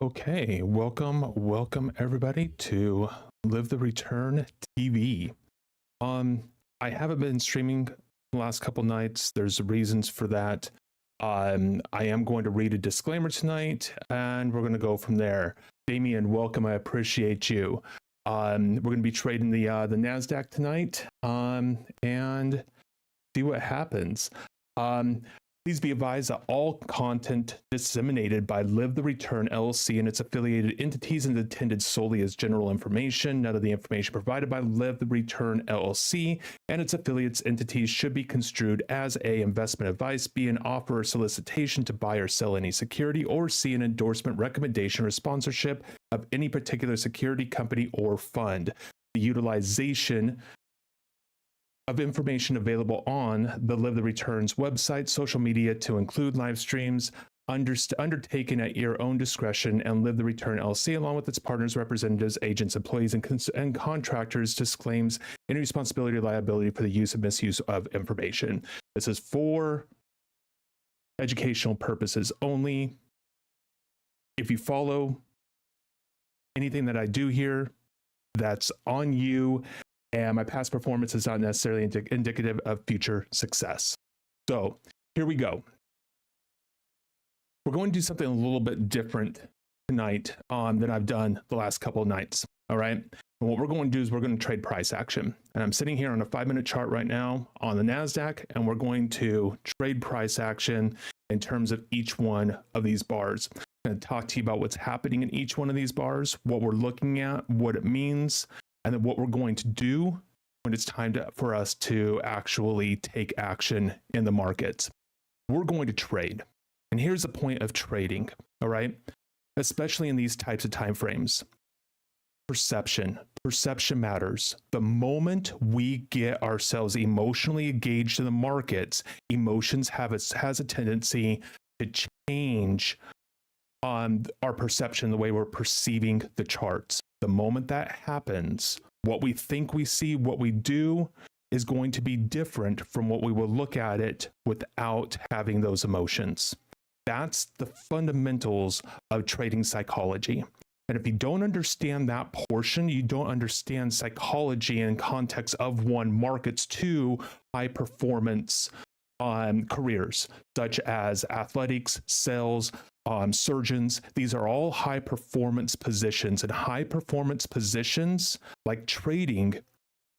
Okay, welcome everybody to Live the Return TV. Um, I haven't been streaming the last couple nights. There's reasons for that. I am going to read a disclaimer tonight, and we're going to go from there. Damien, welcome. I appreciate you. We're going to be trading the Nasdaq tonight, and see what happens. Please be advised that all content disseminated by Live the Return LLC and its affiliated entities is intended solely as general information. None of the information provided by Live the Return LLC and its affiliates entities should be construed as a investment advice, be an offer or solicitation to buy or sell any security, or see an endorsement, recommendation, or sponsorship of any particular security, company, or fund. The utilization of information available on the Live the Returns website, social media, to include live streams, undertaken at your own discretion, and Live the Return LLC, along with its partners, representatives, agents, employees, and contractors, disclaims any responsibility or liability for the use and misuse of information. This is for educational purposes only. If you follow anything that I do here, that's on you. And my past performance is not necessarily indicative of future success. So here we go. We're going to do something a little bit different tonight than I've done the last couple of nights. All right. And what we're going to do is we're going to trade price action. And I'm sitting here on a 5-minute chart right now on the NASDAQ, and we're going to trade price action in terms of each one of these bars. I'm going to talk to you about what's happening in each one of these bars, what we're looking at, what it means, and then what we're going to do when it's time for us to actually take action in the markets. We're going to trade. And here's the point of trading, all right? Especially in these types of time frames. Perception. Perception matters. The moment we get ourselves emotionally engaged in the markets, emotions has a tendency to change on our perception, the way we're perceiving the charts. The moment that happens, what we think we see, what we do is going to be different from what we will look at it without having those emotions. That's the fundamentals of trading psychology. And if you don't understand that portion, you don't understand psychology in context of one, markets, two, high performance careers, such as athletics, sales, surgeons. These are all high performance positions, and high performance positions like trading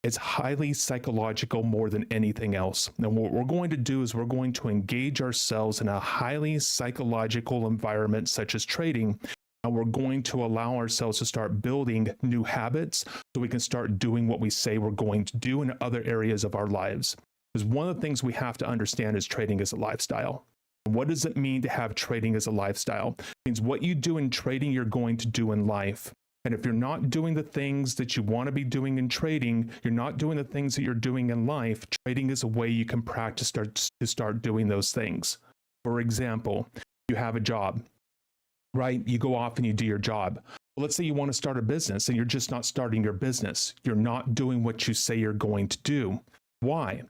is highly psychological more than anything else. And what we're going to do is we're going to engage ourselves in a highly psychological environment such as trading, and we're going to allow ourselves to start building new habits so we can start doing what we say we're going to do in other areas of our lives. Because one of the things we have to understand is trading is a lifestyle. What does it mean to have trading as a lifestyle? It means what you do in trading, you're going to do in life. And if you're not doing the things that you want to be doing in trading, you're not doing the things that you're doing in life, trading is a way you can practice to start doing those things. For example, you have a job, right? You go off and you do your job. Well, let's say you want to start a business and you're just not starting your business. You're not doing what you say you're going to do. Why?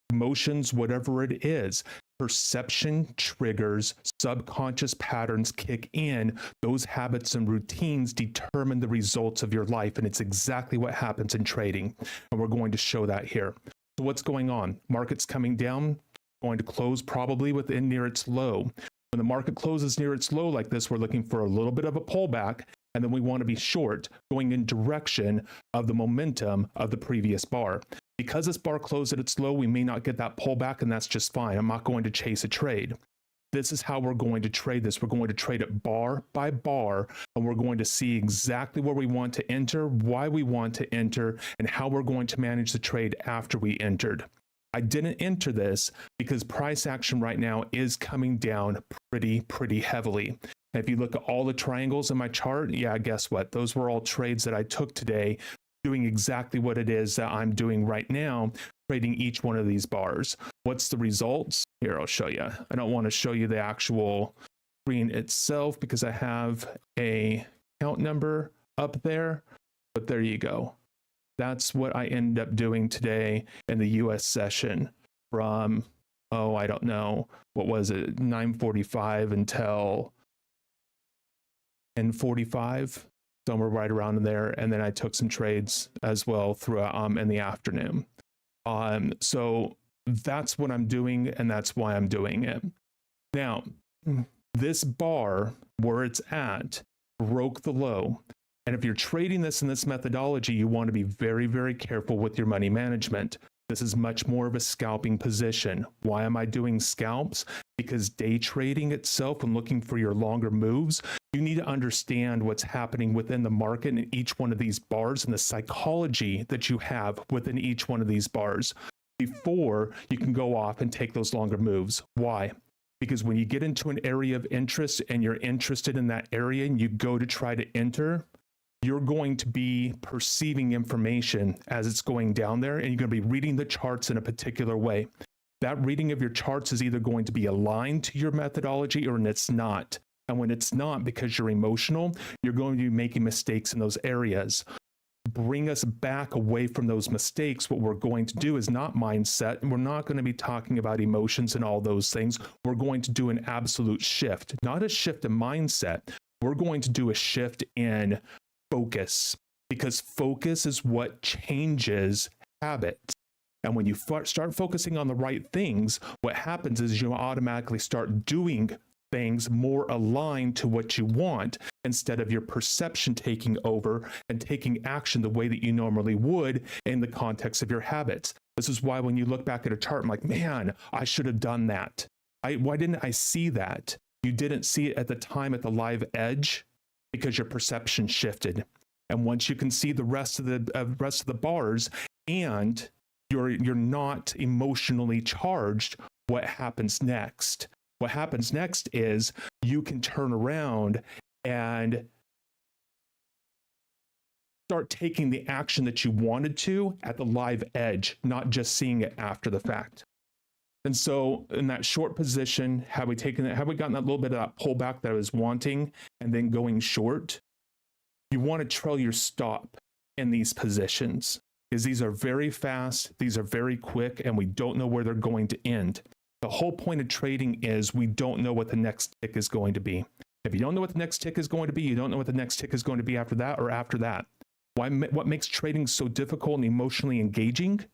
Emotions, whatever it is, perception triggers, subconscious patterns kick in, those habits and routines determine the results of your life, and it's exactly what happens in trading, and we're going to show that here. So what's going on? Market's coming down, going to close probably within near its low. When the market closes near its low like this, we're looking for a little bit of a pullback, and then we want to be short, going in direction of the momentum of the previous bar. Because this bar closed at its low, we may not get that pullback, and that's just fine. I'm not going to chase a trade. This is how we're going to trade this. We're going to trade it bar by bar, and we're going to see exactly where we want to enter, why we want to enter, and how we're going to manage the trade after we entered. I didn't enter this because price action right now is coming down pretty heavily. And if you look at all the triangles in my chart, yeah, guess what? Those were all trades that I took today, doing exactly what it is that I'm doing right now, trading each one of these bars. What's the results? Here, I'll show you. I don't want to show you the actual screen itself because I have a count number up there, but there you go. That's what I ended up doing today in the US session from, I don't know, what was it, 9:45 until 10:45, somewhere right around in there. And then I took some trades as well throughout in the afternoon. So that's what I'm doing, and that's why I'm doing it. Now, this bar where it's at broke the low. And if you're trading this in this methodology, you want to be very, very careful with your money management. This is much more of a scalping position. Why am I doing scalps? Because day trading itself and looking for your longer moves, you need to understand what's happening within the market in each one of these bars and the psychology that you have within each one of these bars before you can go off and take those longer moves. Why? Because when you get into an area of interest and you're interested in that area and you go to try to enter, you're going to be perceiving information as it's going down there, and you're going to be reading the charts in a particular way. That reading of your charts is either going to be aligned to your methodology or it's not. And when it's not, because you're emotional, you're going to be making mistakes in those areas. Bring us back away from those mistakes. What we're going to do is not mindset, and we're not going to be talking about emotions and all those things. We're going to do an absolute shift, not a shift in mindset. We're going to do a shift in focus, because focus is what changes habits. And when you start focusing on the right things, what happens is you automatically start doing things more aligned to what you want instead of your perception taking over and taking action the way that you normally would in the context of your habits. This is why when you look back at a chart, I'm like, man, I should have done that. Why didn't I see that? You didn't see it at the time at the live edge because your perception shifted. And once you can see the rest of the bars and you're not emotionally charged, what happens next? What happens next is you can turn around and start taking the action that you wanted to at the live edge, not just seeing it after the fact. And so in that short position, have we gotten that little bit of that pullback that I was wanting and then going short? You want to trail your stop in these positions because these are very fast, these are very quick, and we don't know where they're going to end. The whole point of trading is we don't know what the next tick is going to be. If you don't know what the next tick is going to be, you don't know what the next tick is going to be after that or after that. What makes trading so difficult and emotionally engaging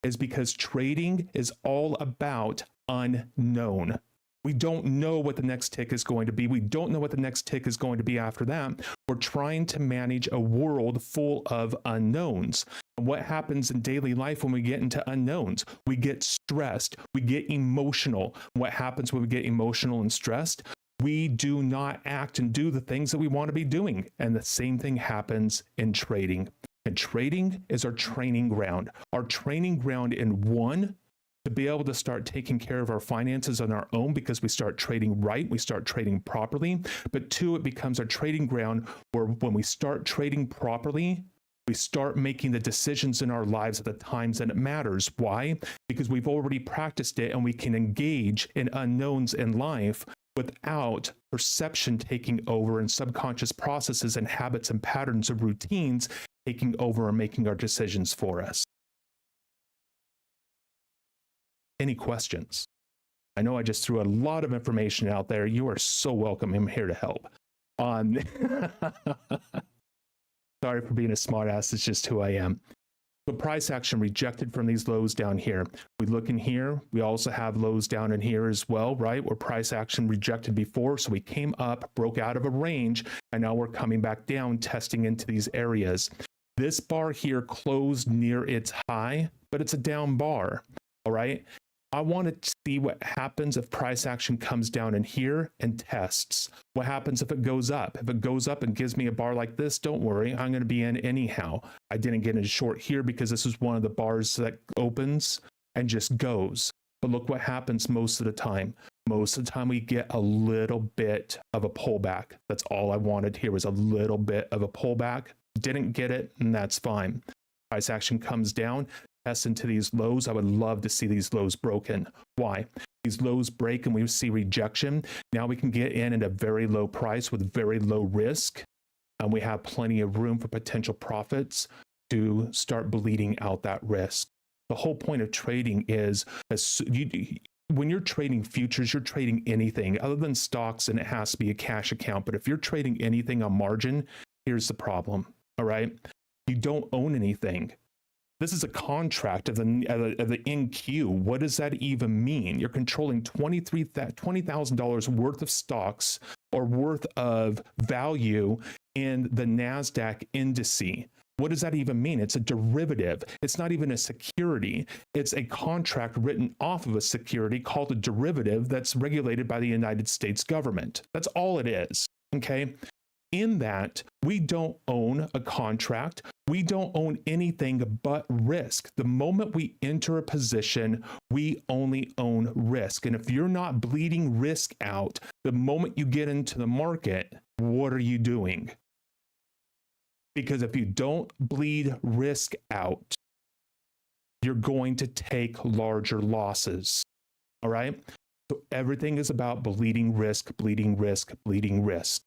is because trading is all about unknown. We don't know what the next tick is going to be. We don't know what the next tick is going to be after that. We're trying to manage a world full of unknowns. And what happens in daily life when we get into unknowns? We get stressed. We get emotional. What happens when we get emotional and stressed? We do not act and do the things that we want to be doing. And the same thing happens in trading. And trading is our training ground. Our training ground in one, to be able to start taking care of our finances on our own because we start trading right, we start trading properly. But two, it becomes our trading ground where when we start trading properly, we start making the decisions in our lives at the times that it matters. Why? Because we've already practiced it and we can engage in unknowns in life without perception taking over and subconscious processes and habits and patterns of routines taking over and making our decisions for us. Any questions? I know I just threw a lot of information out there. You are so welcome. I'm here to help. Sorry for being a smartass. It's just who I am. So price action rejected from these lows down here. We look in here. We also have lows down in here as well, right? Where price action rejected before. So we came up, broke out of a range, and now we're coming back down, testing into these areas. This bar here closed near its high, but it's a down bar. All right. I want to see what happens if price action comes down in here and tests. What happens if it goes up? If it goes up and gives me a bar like this, don't worry, I'm going to be in anyhow. I didn't get in short here because this is one of the bars that opens and just goes. But look what happens most of the time. Most of the time we get a little bit of a pullback. That's all I wanted here was a little bit of a pullback. Didn't get it, and that's fine. Price action comes down. Into these lows. I would love to see these lows broken. Why? These lows break and we see rejection. Now we can get in at a very low price with very low risk. And we have plenty of room for potential profits to start bleeding out that risk. The whole point of trading is when you're trading futures, you're trading anything other than stocks, and it has to be a cash account. But if you're trading anything on margin, here's the problem. All right. You don't own anything. This is a contract of the NQ. What does that even mean? You're controlling $20,000 worth of stocks or worth of value in the NASDAQ indice. What does that even mean? It's a derivative. It's not even a security. It's a contract written off of a security called a derivative that's regulated by the United States government. That's all it is. Okay. In that, we don't own a contract. We don't own anything but risk. The moment we enter a position, we only own risk. And if you're not bleeding risk out, the moment you get into the market, what are you doing? Because if you don't bleed risk out, you're going to take larger losses. All right? So everything is about bleeding risk, bleeding risk, bleeding risk.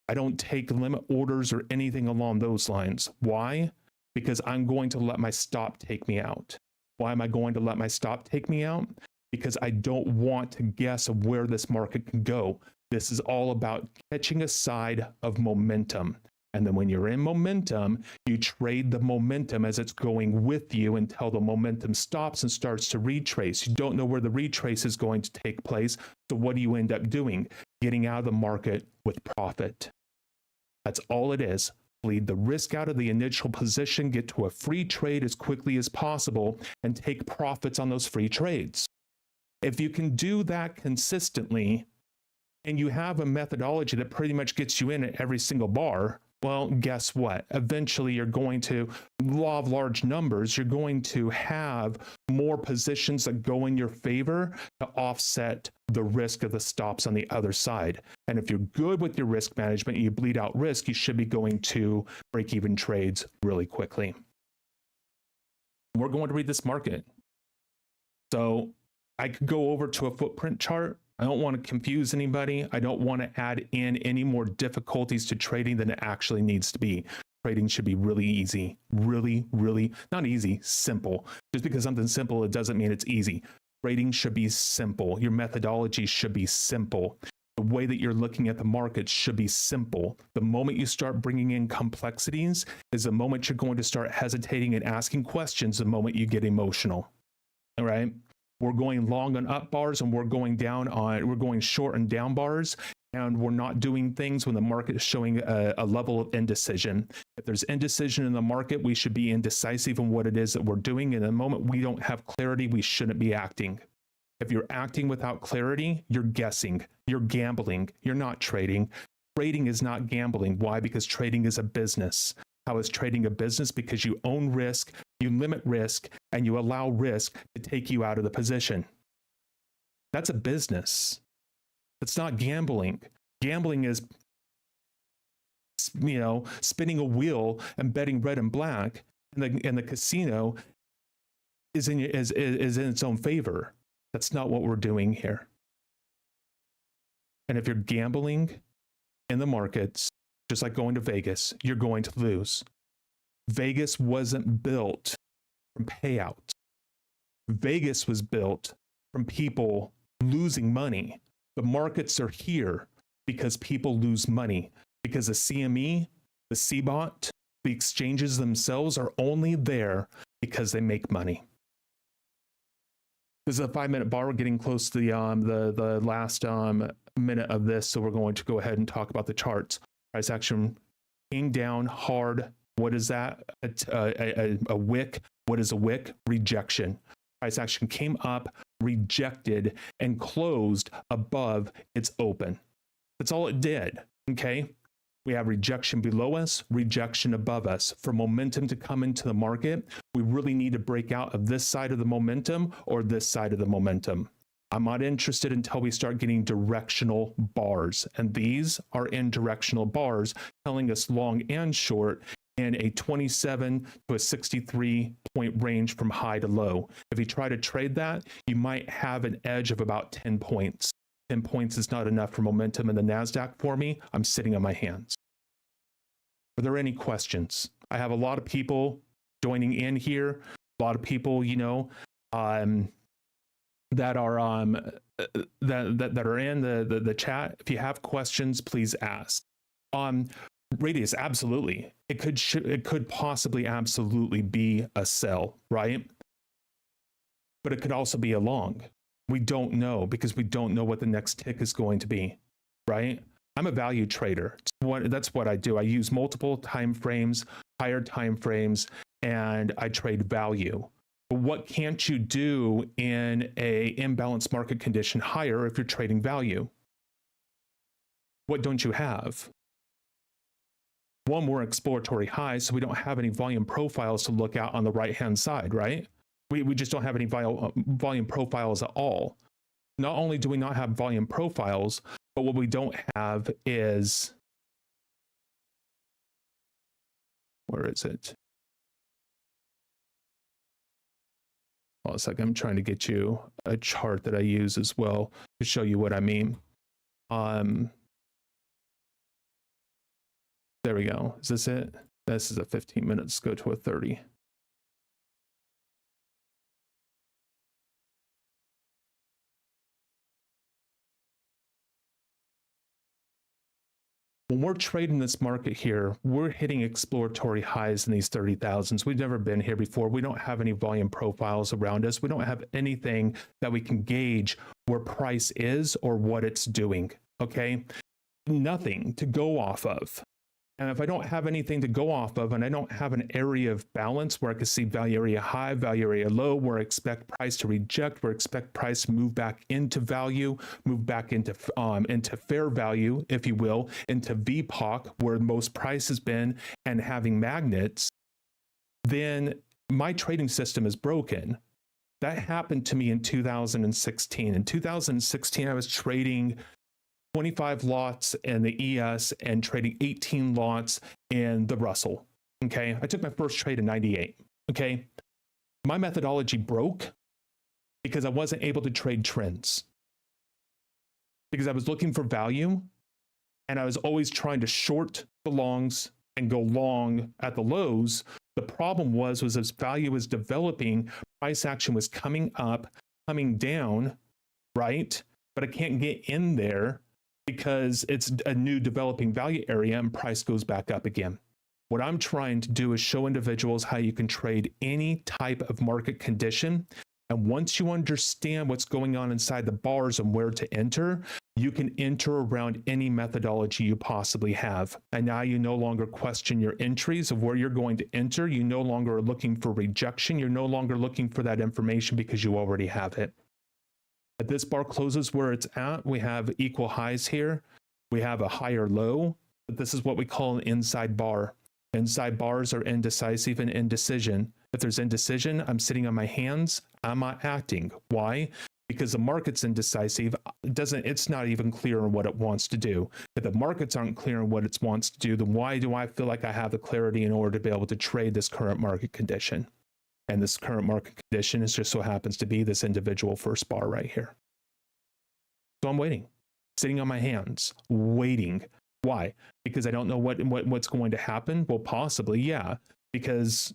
I don't take limit orders or anything along those lines. Why? Because I'm going to let my stop take me out. Why am I going to let my stop take me out? Because I don't want to guess of where this market can go. This is all about catching a side of momentum. And then when you're in momentum, you trade the momentum as it's going with you until the momentum stops and starts to retrace. You don't know where the retrace is going to take place. So what do you end up doing? Getting out of the market with profit. That's all it is. Bleed the risk out of the initial position, get to a free trade as quickly as possible, and take profits on those free trades. If you can do that consistently, and you have a methodology that pretty much gets you in at every single bar, well, guess what? Eventually, you're going to, law of large numbers, you're going to have more positions that go in your favor to offset the risk of the stops on the other side. And if you're good with your risk management, you bleed out risk, you should be going to break-even trades really quickly. We're going to read this market. So I could go over to a footprint chart. I don't want to confuse anybody. I don't want to add in any more difficulties to trading than it actually needs to be. Trading should be really easy, really, not easy, simple. Just because something's simple, it doesn't mean it's easy. Trading should be simple. Your methodology should be simple. The way that you're looking at the market should be simple. The moment you start bringing in complexities is the moment you're going to start hesitating and asking questions, the moment you get emotional. All right? We're going long on up bars and we're going short and down bars, and we're not doing things when the market is showing a level of indecision. If there's indecision in the market, we should be indecisive in what it is that we're doing. And the moment we don't have clarity, we shouldn't be acting. If you're acting without clarity, you're guessing, you're gambling, you're not trading. Trading is not gambling. Why? Because trading is a business. How is trading a business? Because you own risk, you limit risk, and you allow risk to take you out of the position. That's a business. It's not gambling. Gambling is, spinning a wheel and betting red and black, and the casino is in its own favor. That's not what we're doing here. And if you're gambling in the markets, just like going to Vegas, you're going to lose. Vegas wasn't built from payouts. Vegas was built from people losing money. The markets are here because people lose money, because the CME, the CBOT, the exchanges themselves are only there because they make money. This is a 5-minute bar. We're getting close to the last minute of this, so we're going to go ahead and talk about the charts. Price action came down hard. What is that? A wick. What is a wick? Rejection. Price action came up, rejected, and closed above its open. That's all it did. Okay. We have rejection below us, rejection above us. For momentum to come into the market, we really need to break out of this side of the momentum or this side of the momentum. I'm not interested until we start getting directional bars. And these are in directional bars telling us long and short in a 27 to a 63 point range from high to low. If you try to trade that, you might have an edge of about 10 points. 10 points is not enough for momentum in the NASDAQ for me. I'm sitting on my hands. Are there any questions? I have a lot of people joining in here. A lot of people, that are that are in the chat. If you have questions, please ask. Radius, absolutely. It could possibly absolutely be a sell, right? But it could also be a long. We don't know because we don't know what the next tick is going to be, right? I'm a value trader. That's what I do. I use multiple time frames, higher time frames, and I trade value. But what can't you do in a imbalanced market condition higher if you're trading value? What don't you have? One, we're exploratory highs, so we don't have any volume profiles to look at on the right-hand side, right? We just don't have any volume profiles at all. Not only do we not have volume profiles, but what we don't have is, where is it? Hold on a second, I'm trying to get you a chart that I use as well to show you what I mean. There we go. Is this it? This is a 15 minutes, go to a 30. When we're trading this market here, we're hitting exploratory highs in these 30,000s. We've never been here before. We don't have any volume profiles around us. We don't have anything that we can gauge where price is or what it's doing, okay? Nothing to go off of. And if I don't have anything to go off of, and I don't have an area of balance where I can see value area high, value area low, where I expect price to reject, where I expect price to move back into value, move back into fair value, if you will, into VPOC, where most price has been, and having magnets, then my trading system is broken. That happened to me in 2016. In 2016, I was trading 25 lots in the ES and trading 18 lots in the Russell. Okay. I took my first trade in 98. Okay. My methodology broke because I wasn't able to trade trends because I was looking for value and I was always trying to short the longs and go long at the lows. The problem was as value was developing, price action was coming up, coming down, right? But I can't get in there because it's a new developing value area and price goes back up again. What I'm trying to do is show individuals how you can trade any type of market condition. And once you understand what's going on inside the bars and where to enter, you can enter around any methodology you possibly have. And now you no longer question your entries of where you're going to enter. You no longer are looking for rejection. You're no longer looking for that information because you already have it. At this bar closes where it's at, we have equal highs here. We have a higher low, but this is what we call an inside bar. Inside bars are indecisive and indecision. If there's indecision, I'm sitting on my hands, I'm not acting. Why? Because the market's indecisive. It's not even clear on what it wants to do. If the markets aren't clear on what it wants to do, then why do I feel like I have the clarity in order to be able to trade this current market condition? And this current market condition is just so happens to be this individual first bar right here. So I'm waiting, sitting on my hands, waiting. Why? Because I don't know what's going to happen. Well, possibly, yeah, because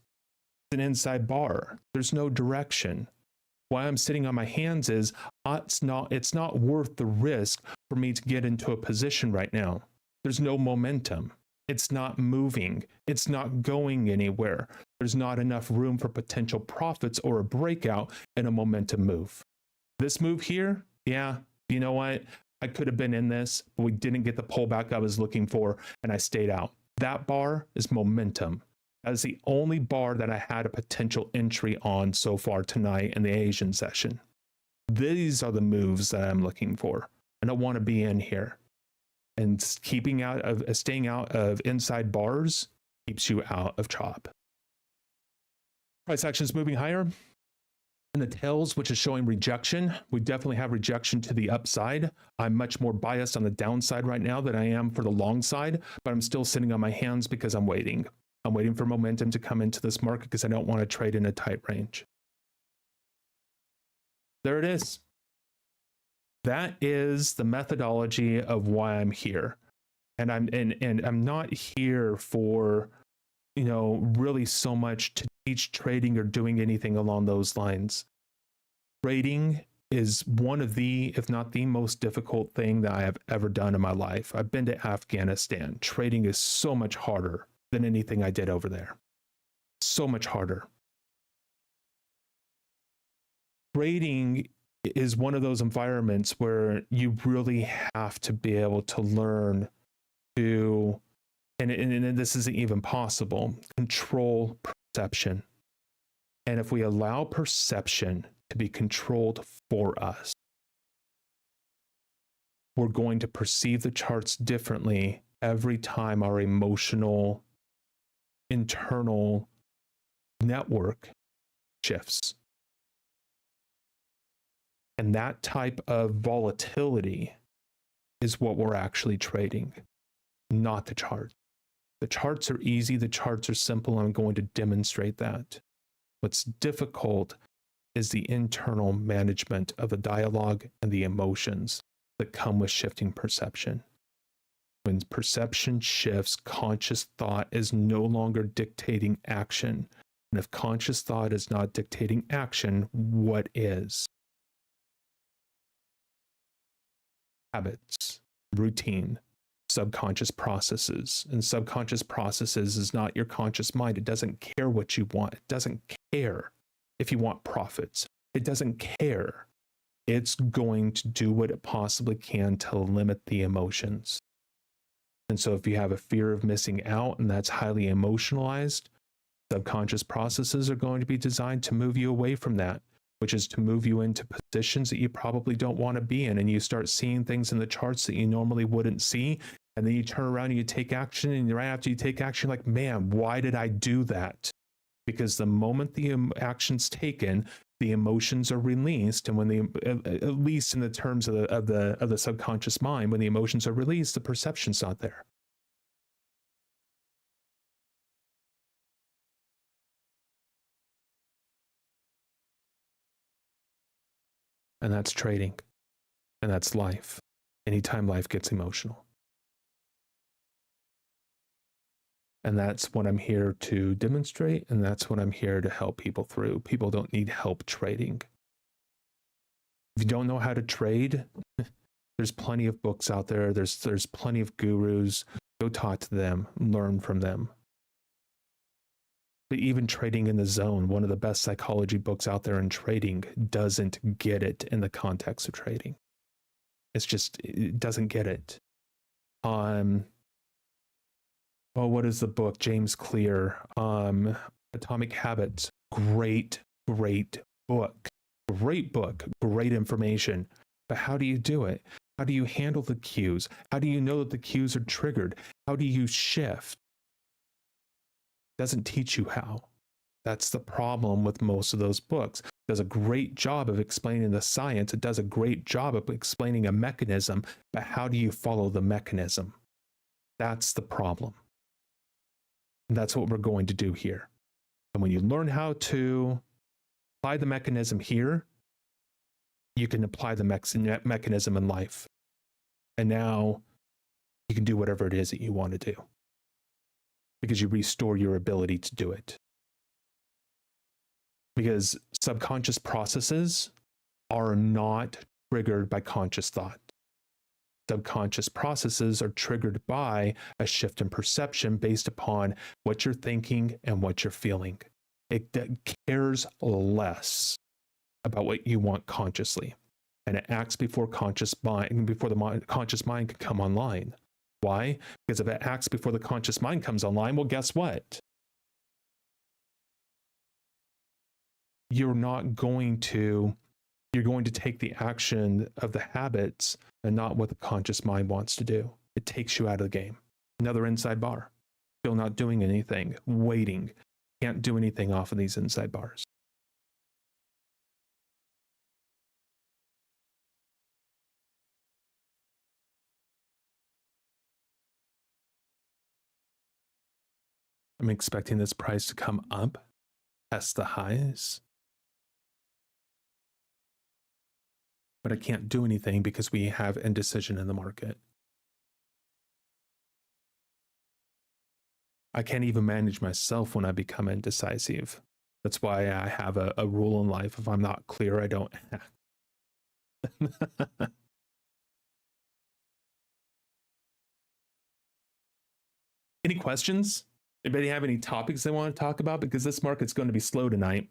it's an inside bar. There's no direction. Why I'm sitting on my hands is it's not worth the risk for me to get into a position right now. There's no momentum. It's not moving. It's not going anywhere. There's not enough room for potential profits or a breakout in a momentum move. This move here, yeah, you know what? I could have been in this, but we didn't get the pullback I was looking for, and I stayed out. That bar is momentum. That is the only bar that I had a potential entry on so far tonight in the Asian session. These are the moves that I'm looking for. I don't want to be in here. And staying out of inside bars keeps you out of chop. Price action is moving higher. In the tails, which is showing rejection, we definitely have rejection to the upside. I'm much more biased on the downside right now than I am for the long side, but I'm still sitting on my hands because I'm waiting. I'm waiting for momentum to come into this market because I don't want to trade in a tight range. There it is. That is the methodology of why I'm here. And I'm not here for, really so much to teach trading or doing anything along those lines. Trading is one of the, if not the most difficult thing that I have ever done in my life. I've been to Afghanistan. Trading is so much harder than anything I did over there. So much harder. Trading is one of those environments where you really have to be able to learn to, and this isn't even possible, control perception. And if we allow perception to be controlled for us, we're going to perceive the charts differently every time our emotional internal network shifts. And that type of volatility is what we're actually trading, not the chart. The charts are easy, the charts are simple. I'm going to demonstrate that. What's difficult is the internal management of the dialogue and the emotions that come with shifting perception. When perception shifts, conscious thought is no longer dictating action. And if conscious thought is not dictating action, what is? Habits, routine, subconscious processes. And subconscious processes is not your conscious mind. It doesn't care what you want. It doesn't care if you want profits. It doesn't care. It's going to do what it possibly can to limit the emotions. And so if you have a fear of missing out and that's highly emotionalized, subconscious processes are going to be designed to move you away from that, which is to move you into positions that you probably don't want to be in. And you start seeing things in the charts that you normally wouldn't see. And then you turn around and you take action. And right after you take action, you're like, man, why did I do that? Because the moment the action's taken, the emotions are released. And when at least in the terms of the subconscious mind, when the emotions are released, the perception's not there. And that's trading. And that's life. Anytime life gets emotional. And that's what I'm here to demonstrate. And that's what I'm here to help people through. People don't need help trading. If you don't know how to trade, there's plenty of books out there. There's plenty of gurus. Go talk to them, learn from them. But even Trading in the Zone, one of the best psychology books out there in trading, doesn't get it in the context of trading. It doesn't get it. What is the book? James Clear, Atomic Habits. Great book. Great book, great information. But how do you do it? How do you handle the cues? How do you know that the cues are triggered? How do you shift? It doesn't teach you how. That's the problem with most of those books. It does a great job of explaining the science. It does a great job of explaining a mechanism, but how do you follow the mechanism? That's the problem. And that's what we're going to do here. And when you learn how to apply the mechanism here, you can apply the mechanism in life. And now you can do whatever it is that you want to do because you restore your ability to do it. Because subconscious processes are not triggered by conscious thought. Subconscious processes are triggered by a shift in perception based upon what you're thinking and what you're feeling. It cares less about what you want consciously, and it acts before the conscious mind can come online. Why? Because if it acts before the conscious mind comes online, well, guess what? You're going to take the action of the habits and not what the conscious mind wants to do. It takes you out of the game. Another inside bar. Still not doing anything, waiting. Can't do anything off of these inside bars. I'm expecting this price to come up, test the highs. But I can't do anything because we have indecision in the market. I can't even manage myself when I become indecisive. That's why I have a rule in life. If I'm not clear, I don't act. Any questions? Anybody have any topics they want to talk about? Because this market's going to be slow tonight.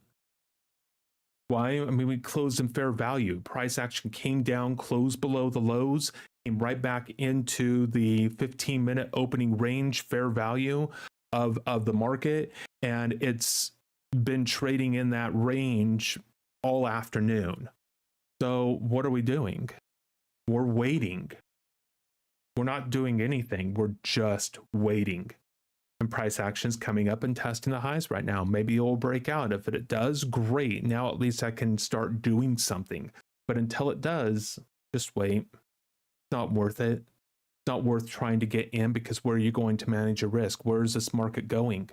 Why? I mean, we closed in fair value. Price action came down, closed below the lows, came right back into the 15-minute opening range fair value of the market. And it's been trading in that range all afternoon. So what are we doing? We're waiting. We're not doing anything. We're just waiting. And price action's coming up and testing the highs right now. Maybe it will break out. If it does, great. Now at least I can start doing something. But until it does, just wait. It's not worth it. It's not worth trying to get in, because where are you going to manage your risk? Where is this market going?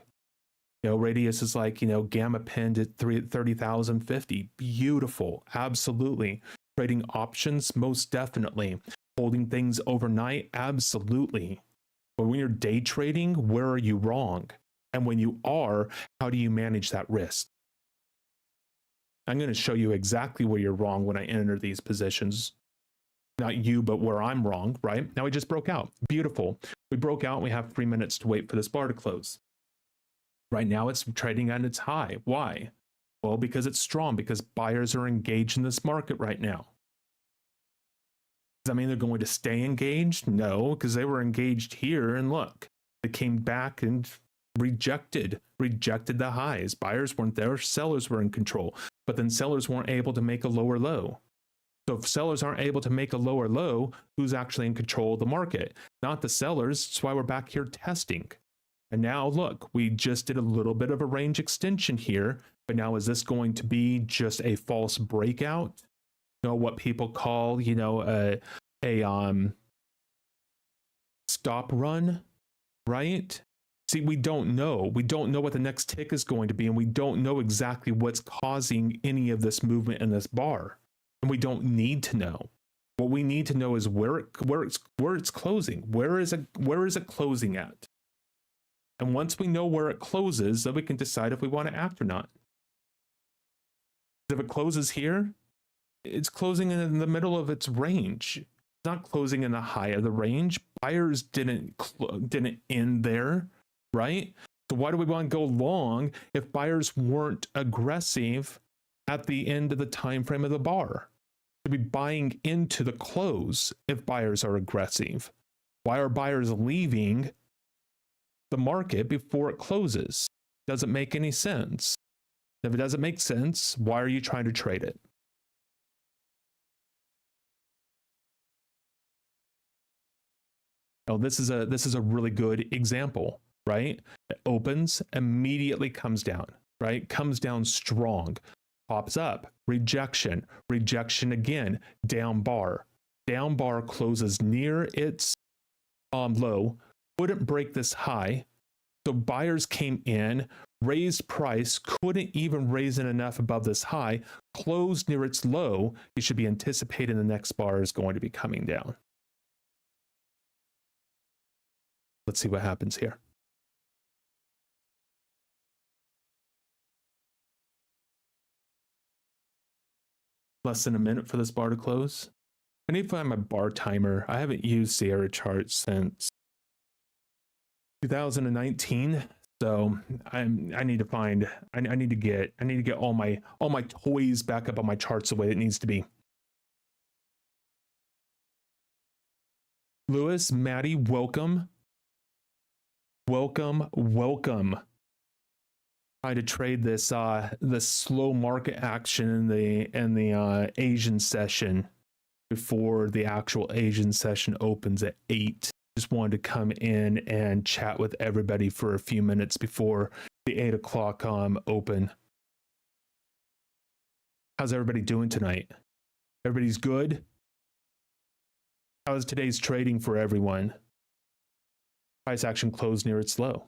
You know, radius is like, you know, gamma pinned at 30,050. Beautiful. Absolutely. Trading options, most definitely. Holding things overnight, absolutely. But when you're day trading, where are you wrong? And when you are, how do you manage that risk? I'm going to show you exactly where you're wrong when I enter these positions. Not you, but where I'm wrong, right? Now we just broke out. Beautiful. We broke out and we have 3 minutes to wait for this bar to close. Right now it's trading at its high. Why? Well, because it's strong, because buyers are engaged in this market right now. Does that mean they're going to stay engaged? No, because they were engaged here, and look, they came back and rejected the highs. Buyers weren't there, sellers were in control, but then sellers weren't able to make a lower low. So if sellers aren't able to make a lower low, who's actually in control of the market? Not the sellers. That's why we're back here testing. And now look, we just did a little bit of a range extension here, but now is this going to be just a false breakout? You know, what people call, you know, a stop run, right? See, we don't know. We don't know what the next tick is going to be, and we don't know exactly what's causing any of this movement in this bar. And we don't need to know. What we need to know is where it's closing. Where is it closing at? And once we know where it closes, then we can decide if we want to act or not. If it closes here, it's closing in the middle of its range. It's not closing in the high of the range. Buyers didn't end there, right? So why do we want to go long if buyers weren't aggressive at the end of the time frame of the bar? To be buying into the close if buyers are aggressive. Why are buyers leaving the market before it closes? Doesn't make any sense. If it doesn't make sense, why are you trying to trade it? Oh, this is a really good example, right? It opens, immediately comes down, right? Comes down strong, pops up, rejection, rejection again, down bar closes near its low, wouldn't break this high. So buyers came in, raised price, couldn't even raise it enough above this high, closed near its low. You should be anticipating the next bar is going to be coming down. Let's see what happens here. Less than a minute for this bar to close. I need to find my bar timer. I haven't used Sierra charts since 2019. So I need to find, I need to get all my toys back up on my charts the way it needs to be. Lewis, Maddie, welcome. Welcome. Try to trade this this slow market action in the Asian session before the actual Asian session opens at 8. Just wanted to come in and chat with everybody for a few minutes before the 8 o'clock open. How's everybody doing tonight? Everybody's good? How's today's trading for everyone? Price action closed near its low,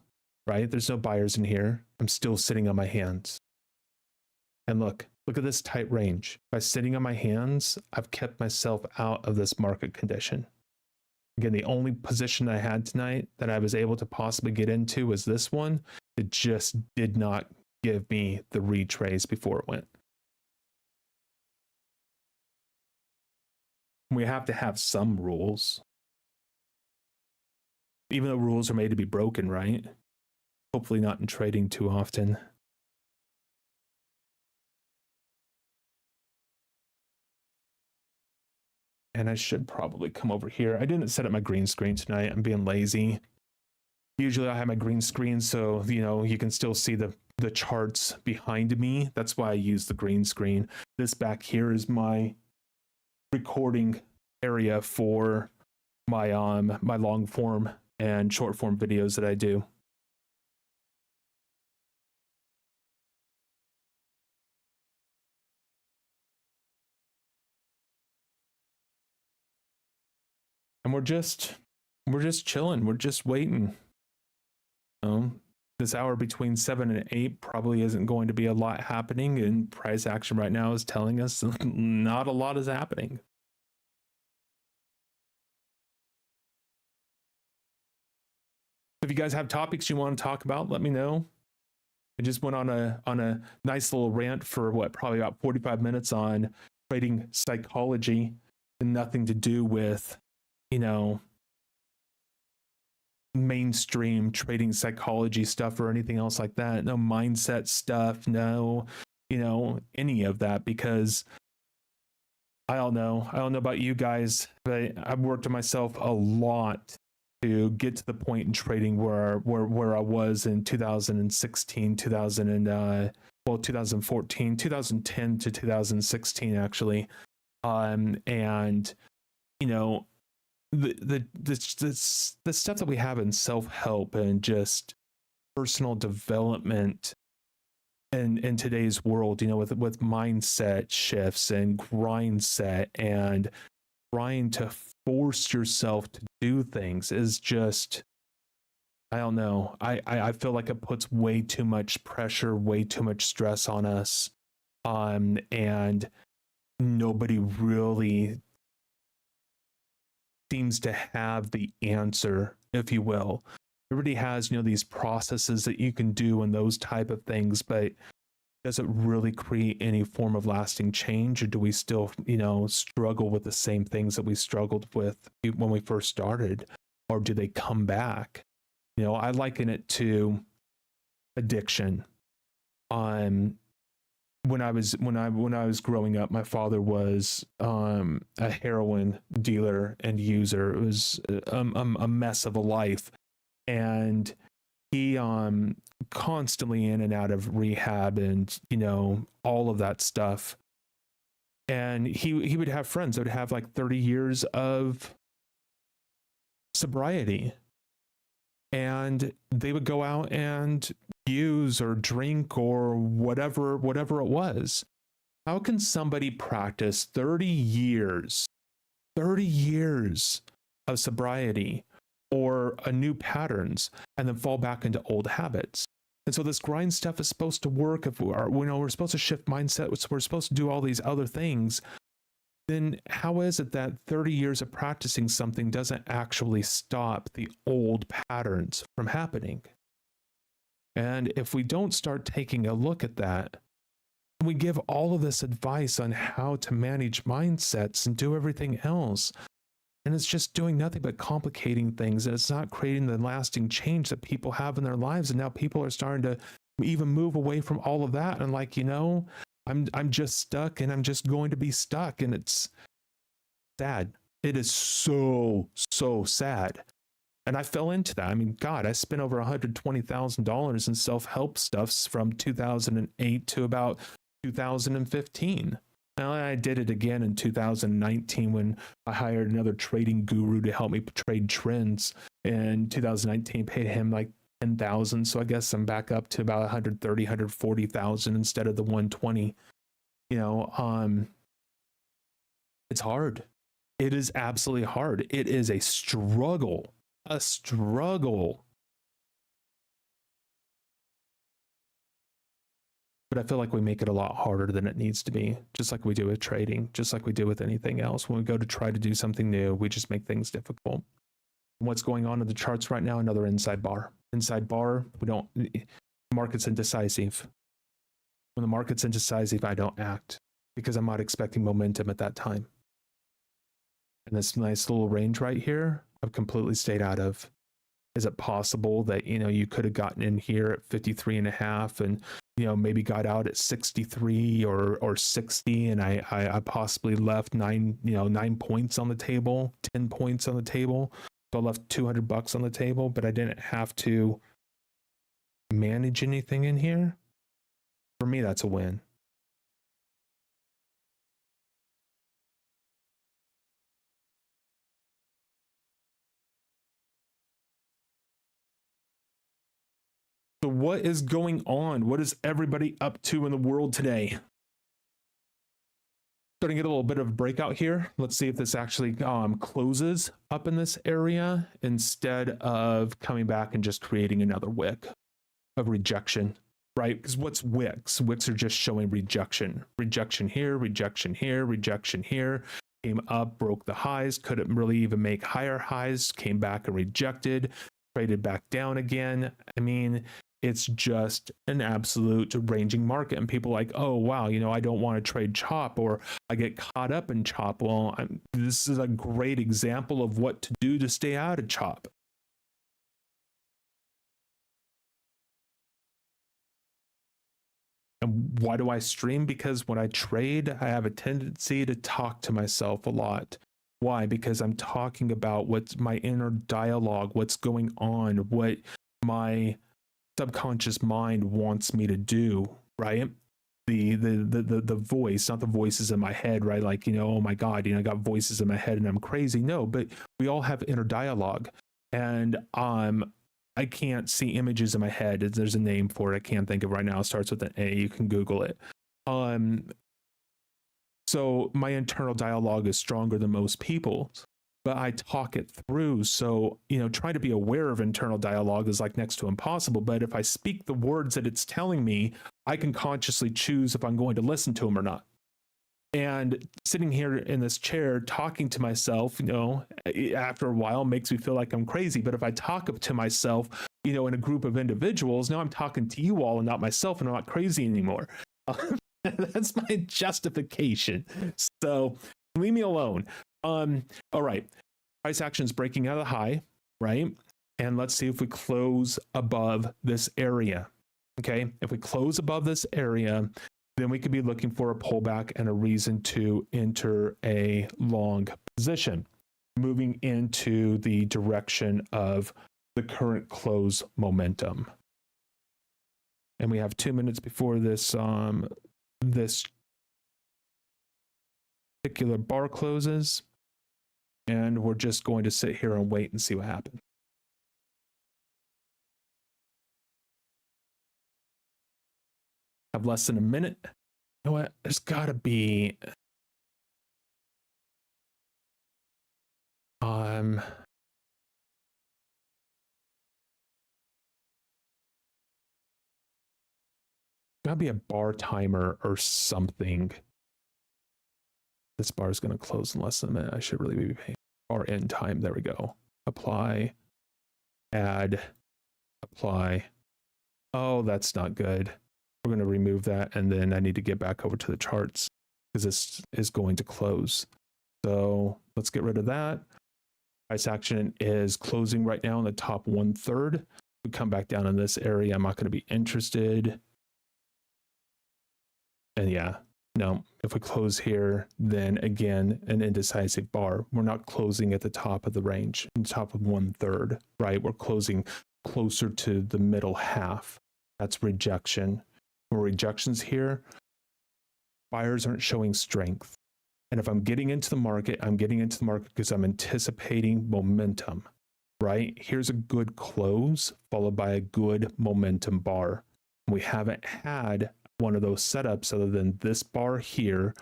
right? There's no buyers in here. I'm still sitting on my hands. And look at this tight range. By sitting on my hands, I've kept myself out of this market condition. Again, the only position I had tonight that I was able to possibly get into was this one. It just did not give me the retrace before it went. We have to have some rules, even though rules are made to be broken, right? Hopefully not in trading too often. And I should probably come over here. I didn't set up my green screen tonight. I'm being lazy. Usually I have my green screen so, you know, you can still see the charts behind me. That's why I use the green screen. This back here is my recording area for my my long form and short form videos that I do. And we're just chilling. We're just waiting. This hour between 7 and 8 probably isn't going to be a lot happening, and price action right now is telling us not a lot is happening. If you guys have topics you want to talk about, let me know. I just went on a nice little rant for what, probably about 45 minutes on trading psychology and nothing to do with, you know, mainstream trading psychology stuff or anything else like that. No mindset stuff, no, you know, any of that, because I don't know about you guys, but I've worked on myself a lot to get to the point in trading where I was in 2016, 2014, 2010 to 2016 actually. And you know, the stuff that we have in self-help and just personal development in today's world, you know, with mindset shifts and grind set and trying to force yourself to do things is just, I don't know. I feel like it puts way too much pressure, way too much stress on us. And nobody really seems to have the answer, if you will. Everybody has, you know, these processes that you can do and those type of things, but does it really create any form of lasting change, or do we still, you know, struggle with the same things that we struggled with when we first started, or do they come back? You know, I liken it to addiction. When I was growing up, my father was a heroin dealer and user. It was a mess of a life, and he constantly in and out of rehab and, you know, all of that stuff. And he would have friends that would have like 30 years of sobriety, and they would go out and use or drink or whatever it was. How can somebody practice 30 years of sobriety or a new patterns and then fall back into old habits? And so this grind stuff is supposed to work. If we're supposed to shift mindset, we're supposed to do all these other things, then how is it that 30 years of practicing something doesn't actually stop the old patterns from happening? And if we don't start taking a look at that, we give all of this advice on how to manage mindsets and do everything else, and it's just doing nothing but complicating things, and it's not creating the lasting change that people have in their lives. And now people are starting to even move away from all of that, and like, you know, I'm just stuck, and I'm just going to be stuck, and it's sad. It is so sad. And I fell into that. I mean, God, I spent over $120,000 in self-help stuffs from 2008 to about 2015. Now, I did it again in 2019 when I hired another trading guru to help me trade trends. In 2019, paid him like $10,000. So I guess I'm back up to about 130, 140,000 instead of the 120. You know, it's hard. It is absolutely hard. It is a struggle. A struggle. But I feel like we make it a lot harder than it needs to be, just like we do with trading, just like we do with anything else. When we go to try to do something new, we just make things difficult. What's going on in the charts right now? Another inside bar. Inside bar, the market's indecisive. When the market's indecisive, I don't act because I'm not expecting momentum at that time. And this nice little range right here, I've completely stayed out of. Is it possible that, you could have gotten in here at 53 and a half and, maybe got out at 63 or 60, and I possibly left 9 points on the table, 10 points on the table. So I left $200 on the table, but I didn't have to manage anything in here. For me, that's a win. So what is going on? What is everybody up to in the world today? Starting to get a little bit of a breakout here. Let's see if this actually closes up in this area instead of coming back and just creating another wick of rejection, right? Because what's wicks? Wicks are just showing rejection. Rejection here, rejection here, rejection here. Came up, broke the highs, couldn't really even make higher highs, came back and rejected, traded back down again. I mean, it's just an absolute ranging market, and people are like, oh wow, I don't want to trade chop, or I get caught up in chop. Well, this is a great example of what to do to stay out of chop. And why do I stream? Because when I trade, I have a tendency to talk to myself a lot. Why? Because I'm talking about what's my inner dialogue, what's going on, what my subconscious mind wants me to do, right? The voice, not the voices in my head, right? Like, oh my God, I got voices in my head and I'm crazy. No, but we all have inner dialogue. And I can't see images in my head. There's a name for it. I can't think of it right now. It starts with an A. You can Google it. So my internal dialogue is stronger than most people's, but I talk it through. So, trying to be aware of internal dialogue is like next to impossible. But if I speak the words that it's telling me, I can consciously choose if I'm going to listen to them or not. And sitting here in this chair talking to myself, after a while makes me feel like I'm crazy. But if I talk to myself, in a group of individuals, now I'm talking to you all and not myself, and I'm not crazy anymore. That's my justification. So leave me alone. All right. Price action is breaking out of the high, right? And let's see if we close above this area. Okay. If we close above this area, then we could be looking for a pullback and a reason to enter a long position, moving into the direction of the current close momentum. And we have 2 minutes before this this particular bar closes, and we're just going to sit here and wait and see what happens. Have less than a minute. You know what? There's got to be gotta be a bar timer or something. This bar is going to close in less than a minute. I should really be paying bar end time. There we go. Apply, add, apply. Oh, that's not good. We're going to remove that, and then I need to get back over to the charts because this is going to close. So let's get rid of that. Price action is closing right now in the top 1/3. We come back down in this area. I'm not going to be interested. And yeah, no, if we close here, then again, an indecisive bar. We're not closing at the top of the range, in the top of 1/3, right? We're closing closer to the middle half. That's rejection. More rejections here. Buyers aren't showing strength. And if I'm getting into the market, I'm getting into the market because I'm anticipating momentum, right? Here's a good close followed by a good momentum bar. We haven't had one of those setups other than this bar here,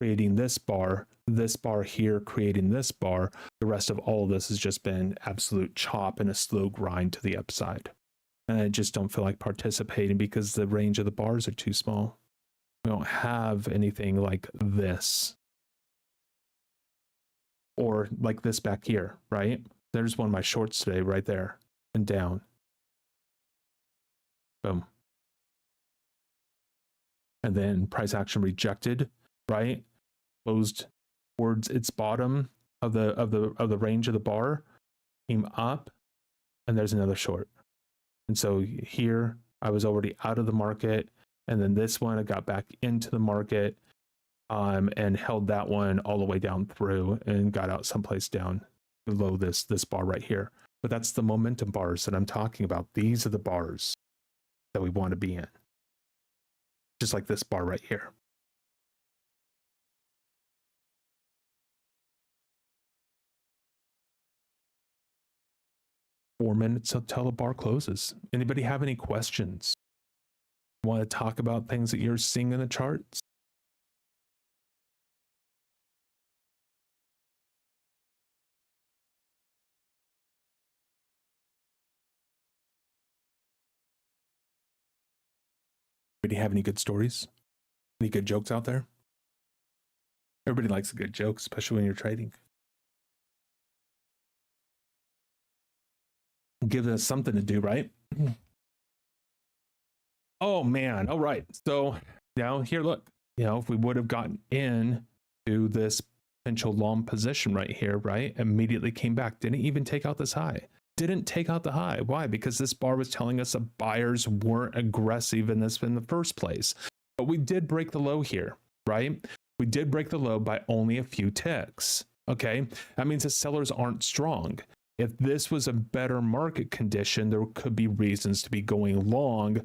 creating this bar here, creating this bar. The rest of all of this has just been absolute chop and a slow grind to the upside. And I just don't feel like participating because the range of the bars are too small. We don't have anything like this. Or like this back here, right? There's one of my shorts today right there and down. Boom. And then price action rejected, right? Closed towards its bottom, of the range of the bar, came up, and there's another short. And so here I was already out of the market, and then this one I got back into the market, and held that one all the way down through and got out someplace down below this bar right here. But that's the momentum bars that I'm talking about. These are the bars that we want to be in, just like this bar right here. Four minutes until the bar closes. Anybody have any questions? Want to talk about things that you're seeing in the charts? Anybody have any good stories? Any good jokes out there? Everybody likes a good joke, especially when you're trading. Give us something to do, right? Oh man, all right. So now here, look, if we would have gotten in to this potential long position right here, right? Immediately came back, didn't even take out this high. Didn't take out the high. Why? Because this bar was telling us that buyers weren't aggressive in this in the first place. But we did break the low here, right? We did break the low by only a few ticks. Okay, that means the sellers aren't strong. If this was a better market condition, there could be reasons to be going long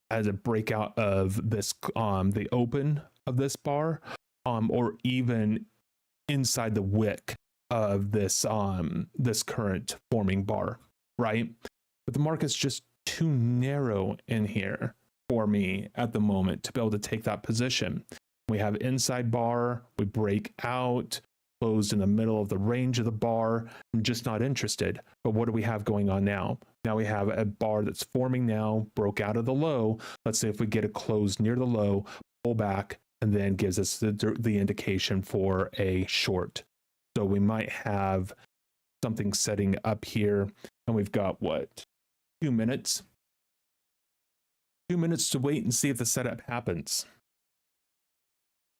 as a breakout of this, the open of this bar, or even inside the wick of this this current forming bar, right? But the market's just too narrow in here for me at the moment to be able to take that position. We have inside bar, we break out, closed in the middle of the range of the bar. I'm just not interested. But what do we have going on now? Now we have a bar that's forming now, broke out of the low. Let's say if we get a close near the low, pull back, and then gives us the indication for a short. So we might have something setting up here, and we've got what, 2 minutes? 2 minutes to wait and see if the setup happens.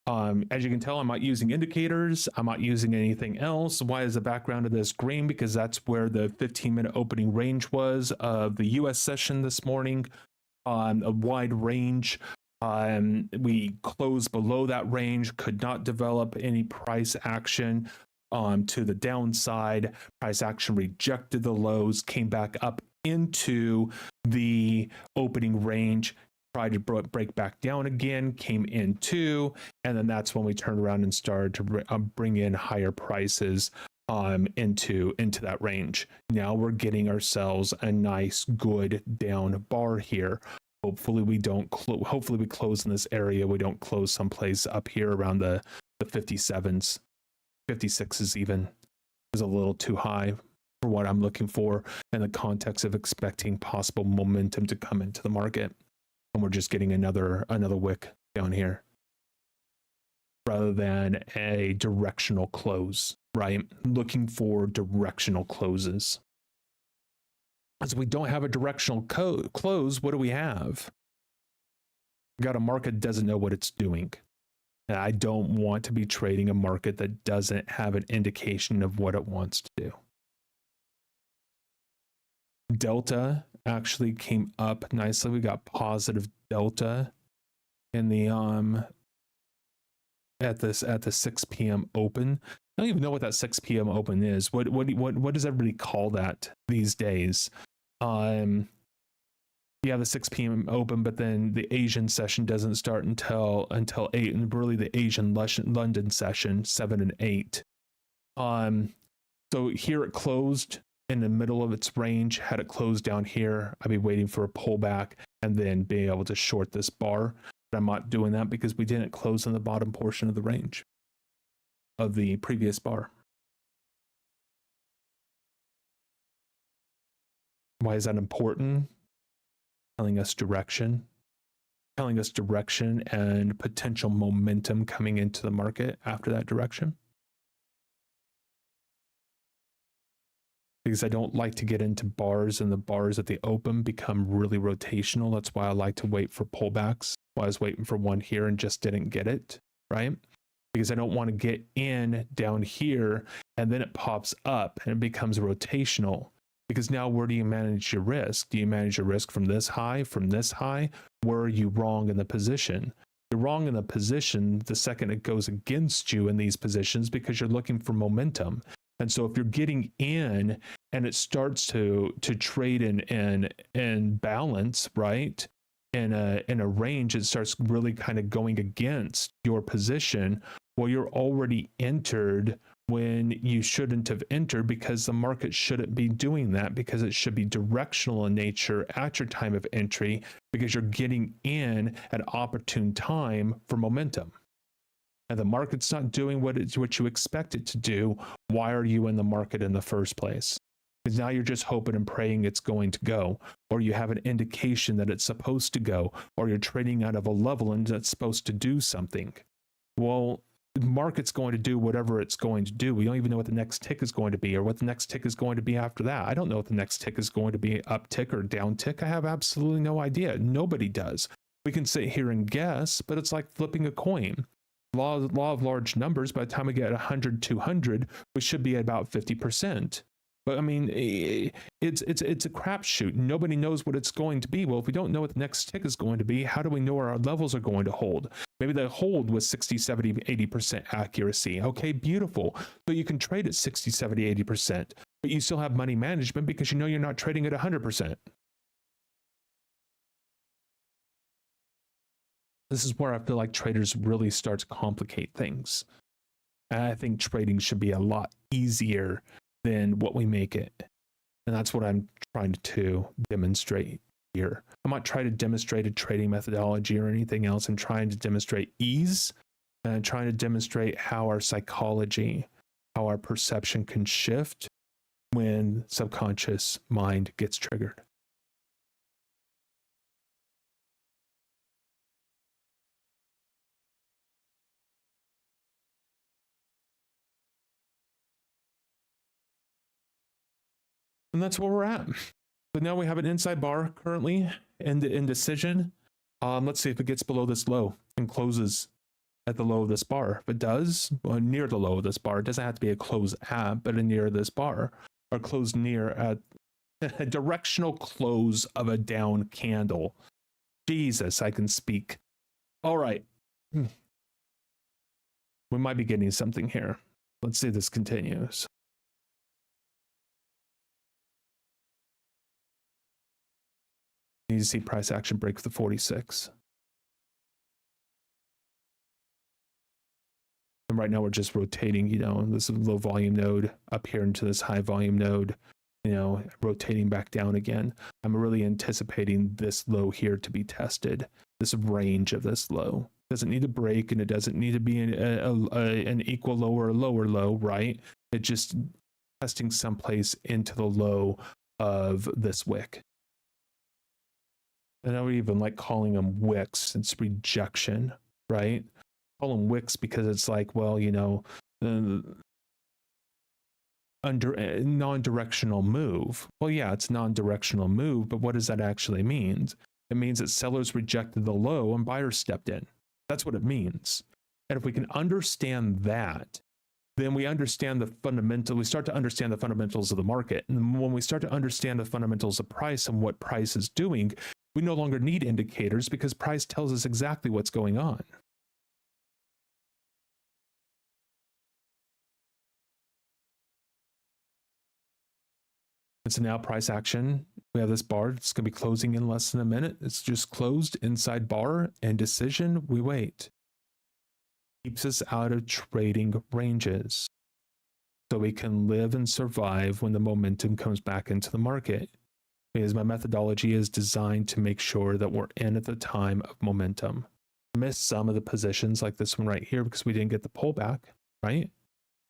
As you can tell, I'm not using indicators. I'm not using anything else. Why is the background of this green? Because that's where the 15-minute opening range was of the US session this morning. A wide range. We closed below that range, could not develop any price action to the downside. Price action rejected the lows, came back up into the opening range, tried to break back down again, came into, and then that's when we turned around and started to bring in higher prices into that range. Now we're getting ourselves a nice, good down bar here. Hopefully we don't hopefully we close in this area. We don't close someplace up here around the 57s, 56s even is a little too high for what I'm looking for in the context of expecting possible momentum to come into the market. And we're just getting another wick down here rather than a directional close, right? Looking for directional closes. As we don't have a directional close, what do we have? We got a market that doesn't know what it's doing. And I don't want to be trading a market that doesn't have an indication of what it wants to do. Delta actually came up nicely. We got positive delta in the at the 6 p.m. open. I don't even know what that 6 p.m. open is. What does everybody call that these days? Yeah, the 6 p.m. open, but then the Asian session doesn't start until 8, and really the Asian London session 7 and 8. So here it closed in the middle of its range. Had it closed down here, I'd be waiting for a pullback and then being able to short this bar. But I'm not doing that because we didn't close in the bottom portion of the range of the previous bar. Why is that important? Telling us direction and potential momentum coming into the market after that direction. Because I don't like to get into bars, and the bars at the open become really rotational. That's why I like to wait for pullbacks. Why I was waiting for one here and just didn't get it, right? because I don't want to get in down here and then it pops up and it becomes rotational. Because now where do you manage your risk? Do you manage your risk from this high, from this high? Where are you wrong in the position? You're wrong in the position the second it goes against you in these positions because you're looking for momentum. And so if you're getting in and it starts to trade in balance, right? In a range, it starts really kind of going against your position. Well, you're already entered when you shouldn't have entered, because the market shouldn't be doing that, because it should be directional in nature at your time of entry, because you're getting in at an opportune time for momentum. And the market's not doing what you expect it to do. Why are you in the market in the first place? Because now you're just hoping and praying it's going to go, or you have an indication that it's supposed to go, or you're trading out of a level and it's supposed to do something. Well, the market's going to do whatever it's going to do. We don't even know what the next tick is going to be, or what the next tick is going to be after that. I don't know if the next tick is going to be up tick or down tick. I have absolutely no idea. Nobody does. We can sit here and guess, but it's like flipping a coin. Law of large numbers, by the time we get 100, 200, we should be at about 50%. But I mean, it's a crapshoot. Nobody knows what it's going to be. Well, if we don't know what the next tick is going to be, how do we know where our levels are going to hold? Maybe they hold with 60, 70, 80% accuracy. Okay, beautiful. So you can trade at 60, 70, 80%, but you still have money management because you know you're not trading at 100%. This is where I feel like traders really start to complicate things. And I think trading should be a lot easier than what we make it. And that's what I'm trying to demonstrate here. I'm not trying to demonstrate a trading methodology or anything else. I'm trying to demonstrate ease, and I'm trying to demonstrate how our psychology, how our perception can shift when subconscious mind gets triggered. And that's where we're at. So now we have an inside bar currently in the indecision. Let's see if it gets below this low and closes at the low of this bar. If it does, well, near the low of this bar, it doesn't have to be a close at, but a near this bar, or close near at a directional close of a down candle. Jesus, I can speak. All right. We might be getting something here. Let's see if this continues. You need to see price action break the 46. And right now we're just rotating, this low volume node up here into this high volume node, rotating back down again. I'm really anticipating this low here to be tested, this range of this low. It doesn't need to break, and it doesn't need to be an equal low or a lower low, right? It's just testing someplace into the low of this wick. And I would even like calling them wicks. It's rejection, right? Call them wicks because it's like, well, under non-directional move. Well, yeah, it's non-directional move, but what does that actually mean? It means that sellers rejected the low and buyers stepped in. That's what it means. And if we can understand that, then we understand the fundamental. We start to understand the fundamentals of the market. And when we start to understand the fundamentals of price and what price is doing, we no longer need indicators because price tells us exactly what's going on. And so now price action, we have this bar. It's going to be closing in less than a minute. It's just closed inside bar, and decision, we wait. Keeps us out of trading ranges so we can live and survive when the momentum comes back into the market. Because my methodology is designed to make sure that we're in at the time of momentum. Missed some of the positions like this one right here because we didn't get the pullback, right?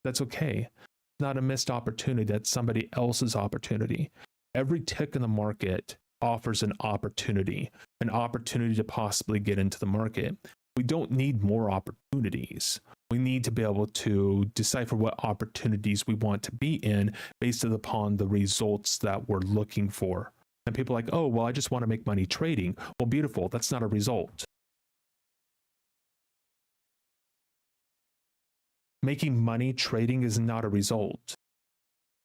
That's okay. It's not a missed opportunity. That's somebody else's opportunity. Every tick in the market offers an opportunity to possibly get into the market. We don't need more opportunities. We need to be able to decipher what opportunities we want to be in based upon the results that we're looking for. And people are like, oh, well, I just want to make money trading. Well, beautiful. That's not a result. making money trading is not a result,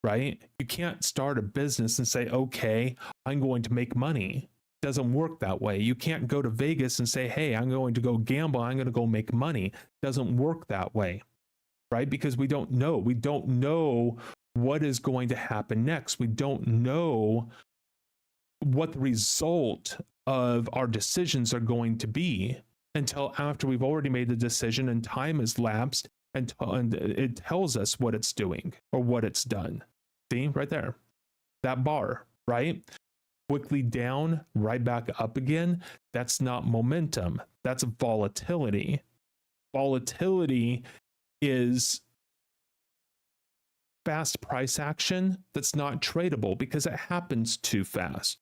right? You can't start a business and say, okay, I'm going to make money. It doesn't work that way. You can't go to Vegas and say, hey, I'm going to go gamble. I'm going to go make money. It doesn't work that way, right? Because we don't know. We don't know what is going to happen next. We don't know what the result of our decisions are going to be until after we've already made the decision and time has lapsed and it tells us what it's doing or what it's done. See, right there, that bar, right? Quickly down, right back up again. That's not momentum. That's volatility. Volatility is fast price action that's not tradable because it happens too fast.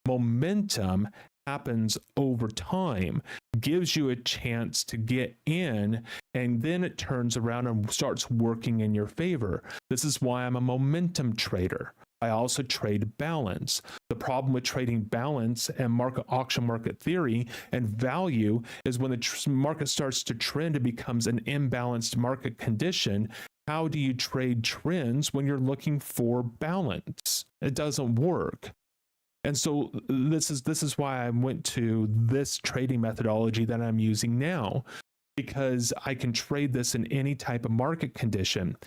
Momentum happens over time, gives you a chance to get in, and then it turns around and starts working in your favor. This is why I'm a momentum trader. I also trade balance. The problem with trading balance and auction market theory and value is when the market starts to trend, it becomes an imbalanced market condition. How do you trade trends when you're looking for balance? It doesn't work. And so this is why I went to this trading methodology that I'm using now, because I can trade this in any type of market condition.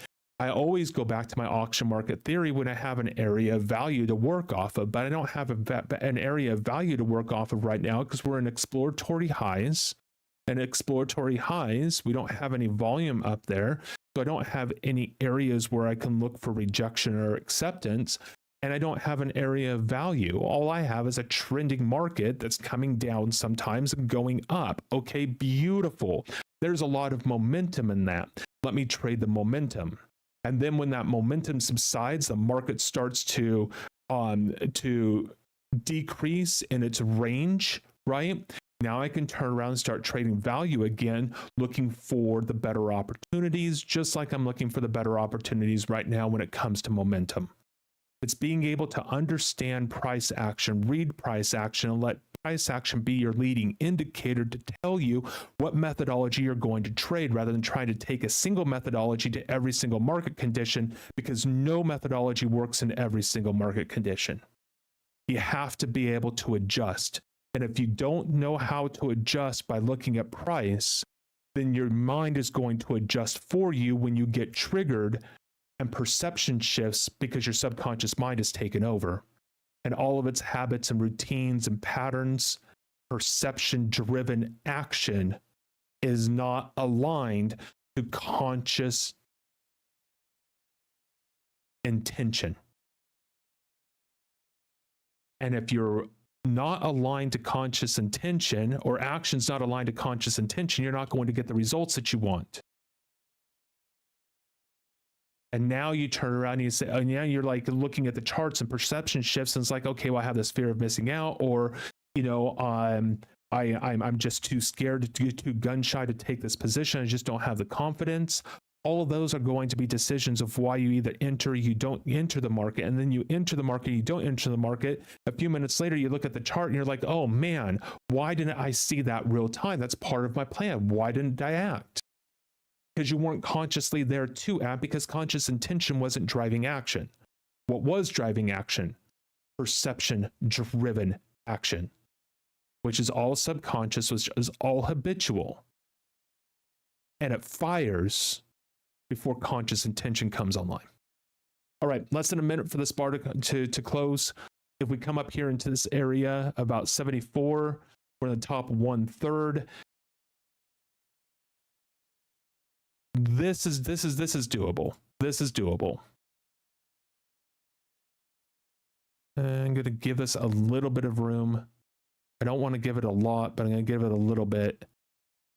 I always go back to my auction market theory when I have an area of value to work off of, but I don't have an area of value to work off of right now because we're in exploratory highs. And exploratory highs, we don't have any volume up there. So I don't have any areas where I can look for rejection or acceptance. And I don't have an area of value. All I have is a trending market that's coming down sometimes and going up. Okay, beautiful. There's a lot of momentum in that. Let me trade the momentum. And then when that momentum subsides, the market starts to decrease in its range, right? Now I can turn around and start trading value again, looking for the better opportunities, just like I'm looking for the better opportunities right now when it comes to momentum. It's being able to understand price action, read price action, and let price action be your leading indicator to tell you what methodology you're going to trade, rather than trying to take a single methodology to every single market condition, because no methodology works in every single market condition. You have to be able to adjust. And if you don't know how to adjust by looking at price, then your mind is going to adjust for you when you get triggered and perception shifts, because your subconscious mind is taken over. And all of its habits and routines and patterns, perception-driven action is not aligned to conscious intention. And if you're not aligned to conscious intention, or actions not aligned to conscious intention, you're not going to get the results that you want. And now you turn around and you say, oh, now you're like looking at the charts and perception shifts, and it's like, okay, well, I have this fear of missing out, or, you know, I'm just too scared, too gun shy to take this position. I just don't have the confidence. All of those are going to be decisions of why you either enter, you don't enter the market, and then you enter the market, you don't enter the market. A few minutes later, you look at the chart and you're like, oh man, why didn't I see that real time? That's part of my plan. Why didn't I act? Because you weren't consciously there to act, because conscious intention wasn't driving action. What was driving action? Perception-driven action, which is all subconscious, which is all habitual. And it fires before conscious intention comes online. All right, less than a minute for this bar to close. If we come up here into this area, about 74, we're in the top 1/3. This is doable. This is doable. I'm going to give this a little bit of room. I don't want to give it a lot, but I'm going to give it a little bit.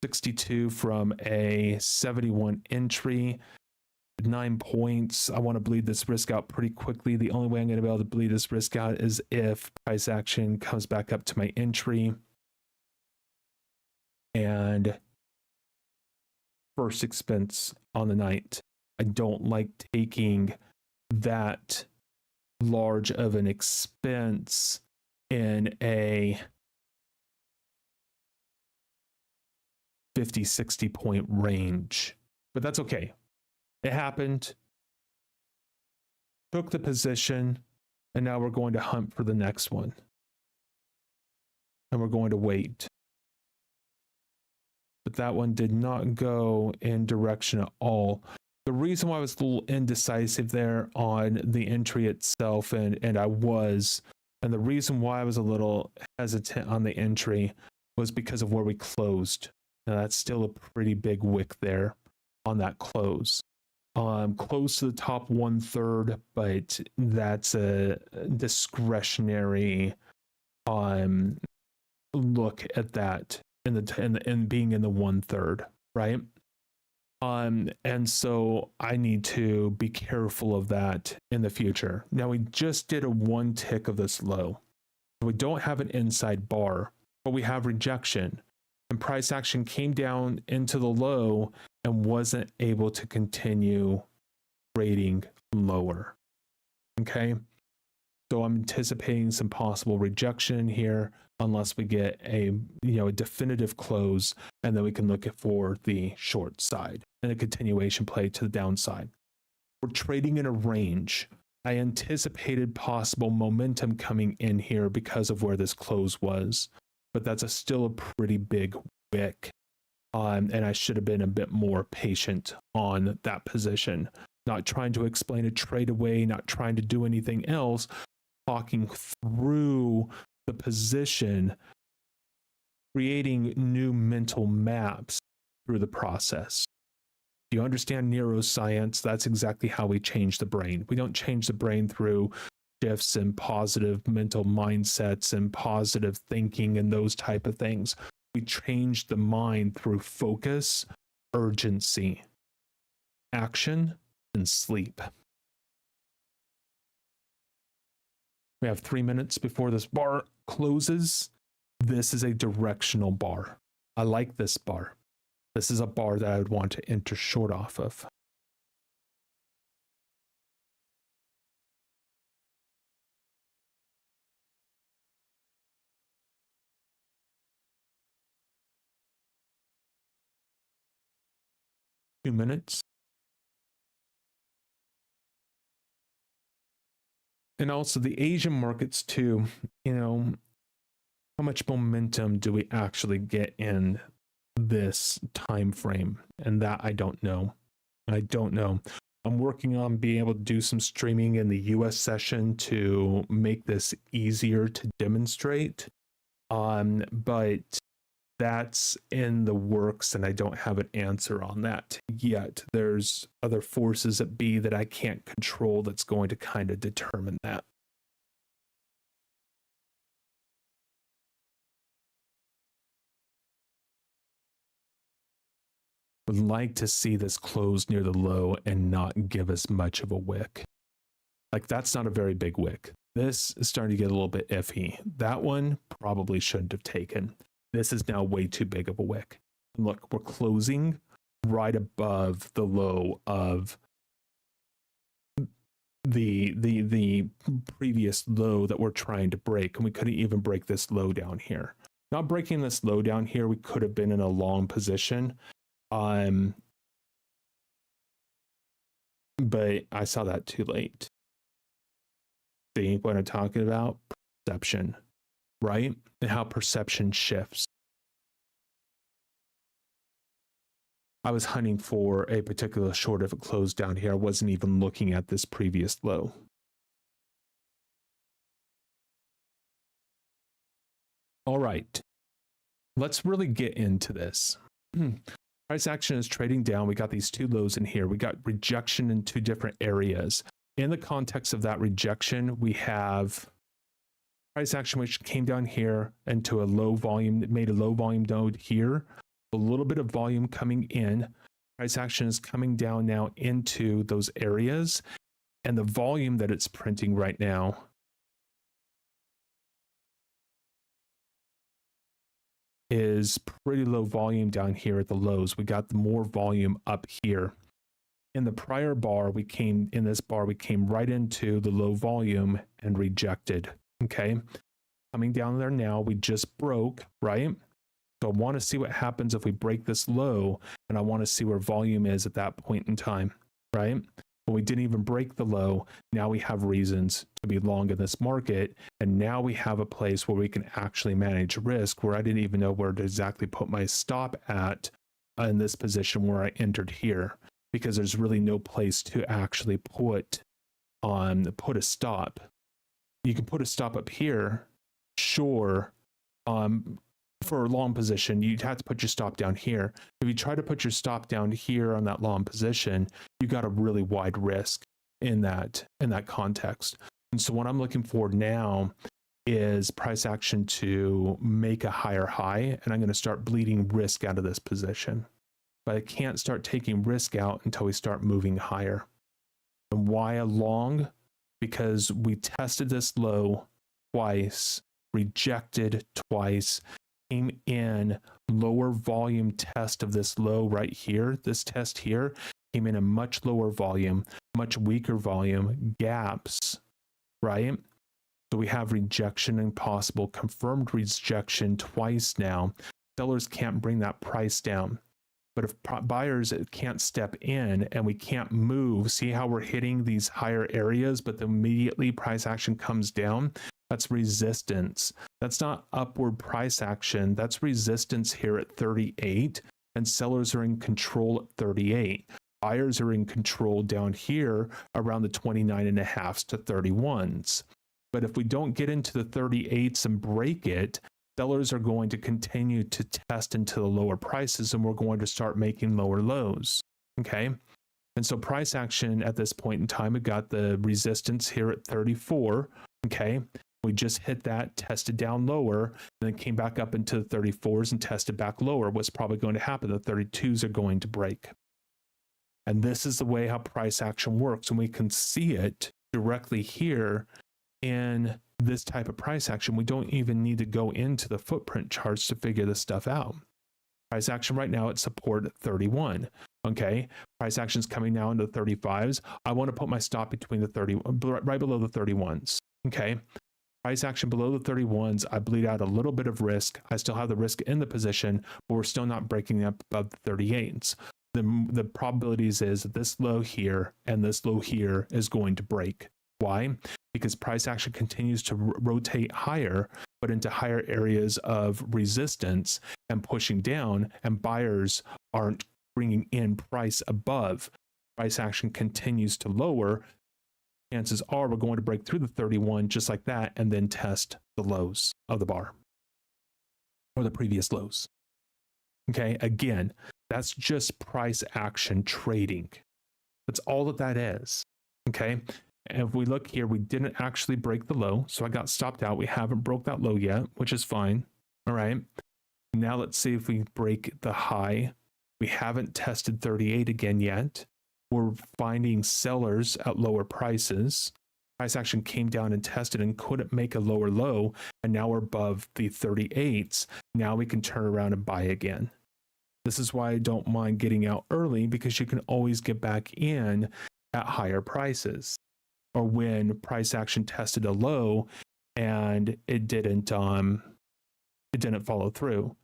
62 from a 71 entry, 9 points. I want to bleed this risk out pretty quickly. The only way I'm going to be able to bleed this risk out is if price action comes back up to my entry. And first expense on the night. I don't like taking that large of an expense in a 50, 60 point range, but that's okay. It happened, took the position, and now we're going to hunt for the next one. And we're going to wait. But that one did not go in direction at all. The reason why I was a little indecisive there on the entry itself, and the reason why I was a little hesitant on the entry was because of where we closed. Now that's still a pretty big wick there on that close. Close to the top 1/3, but that's a discretionary look at that in being in the 1/3, right? And so I need to be careful of that in the future. Now we just did a 1 tick of this low. We don't have an inside bar, but we have rejection. And price action came down into the low and wasn't able to continue trading lower. Okay. So I'm anticipating some possible rejection here unless we get a definitive close, and then we can look for the short side and a continuation play to the downside. We're trading in a range. I anticipated possible momentum coming in here because of where this close was, but that's still a pretty big wick. And I should have been a bit more patient on that position. Not trying to explain a trade away, not trying to do anything else, talking through the position, creating new mental maps through the process. Do you understand neuroscience? That's exactly how we change the brain. We don't change the brain through shifts and positive mental mindsets and positive thinking and those type of things. We change the mind through focus, urgency, action, and sleep. We have 3 minutes before this bar closes. This is a directional bar. I like this bar. This is a bar that I would want to enter short off of. Two minutes. And also the Asian markets too, how much momentum do we actually get in this time frame? And that I don't know. I'm working on being able to do some streaming in the US session to make this easier to demonstrate. But that's in the works, and I don't have an answer on that yet. There's other forces at B that I can't control that's going to kind of determine that. Would like to see this close near the low and not give us much of a wick. Like, that's not a very big wick. This is starting to get a little bit iffy. That one probably shouldn't have taken. This is now way too big of a wick. And look, we're closing right above the low of the previous low that we're trying to break, and we couldn't even break this low down here. Not breaking this low down here, we could have been in a long position. But I saw that too late. See what I'm talking about? Perception, right? And how perception shifts. I was hunting for a particular short if it closed down here. I wasn't even looking at this previous low. All right, let's really get into this. Price action is trading down. We got these two lows in here. We got rejection in two different areas. In the context of that rejection, we have price action, which came down here into a low volume, it made a low volume node here. A little bit of volume coming in. Price action is coming down now into those areas. And the volume that it's printing right now is pretty low volume down here at the lows. We got the more volume up here. In the prior bar, we came right into the low volume and rejected. Okay. Coming down there now, we just broke, right? So I want to see what happens if we break this low, and I want to see where volume is at that point in time. right? But we didn't even break the low. Now we have reasons to be long in this market. And now we have a place where we can actually manage risk, where I didn't even know where to exactly put my stop at in this position where I entered here, because there's really no place to actually put a stop. You can put a stop up here, sure. For a long position, you'd have to put your stop down here. If you try to put your stop down here on that long position, you got a really wide risk in that context. And so what I'm looking for now is price action to make a higher high, and I'm going to start bleeding risk out of this position. But I can't start taking risk out until we start moving higher. And why a long? Because we tested this low twice, rejected twice, came in lower volume test of this low right here. This test here came in a much lower volume, much weaker volume, gaps, right? So we have rejection and possible confirmed rejection twice now. Sellers can't bring that price down. But if buyers can't step in and we can't move, see how we're hitting these higher areas, but immediately price action comes down? That's resistance. That's not upward price action. That's resistance here at 38, and sellers are in control at 38. Buyers are in control down here around the 29.5s to 31s. But if we don't get into the 38s and break it, sellers are going to continue to test into the lower prices, and we're going to start making lower lows. Okay. And so price action at this point in time, we got the resistance here at 34. Okay. We just hit that, tested down lower, and then came back up into the 34s and tested back lower. What's probably going to happen? The 32s are going to break. And this is the way how price action works. And we can see it directly here in this type of price action. We don't even need to go into the footprint charts to figure this stuff out. Price action right now at support at 31. Okay, price action's coming now into the 35s. I want to put my stop between the 30, right below the 31s. Okay, price action below the 31s, I bleed out a little bit of risk. I still have the risk in the position, but we're still not breaking up above the 38s. The probabilities is that this low here and this low here is going to break. Why? Because price action continues to rotate higher, but into higher areas of resistance and pushing down, and buyers aren't bringing in price above. Price action continues to lower. Chances are we're going to break through the 31 just like that and then test the lows of the bar or the previous lows. Okay, again, that's just price action trading. That's all that is. Okay. And if we look here, we didn't actually break the low, so I got stopped out. We haven't broke that low yet, which is fine. All right. Now let's see if we break the high. We haven't tested 38 again yet. We're finding sellers at lower prices. Price action came down and tested and couldn't make a lower low, and now we're above the 38s. Now we can turn around and buy again. This is why I don't mind getting out early, because you can always get back in at higher prices. Or when price action tested a low and it didn't follow through.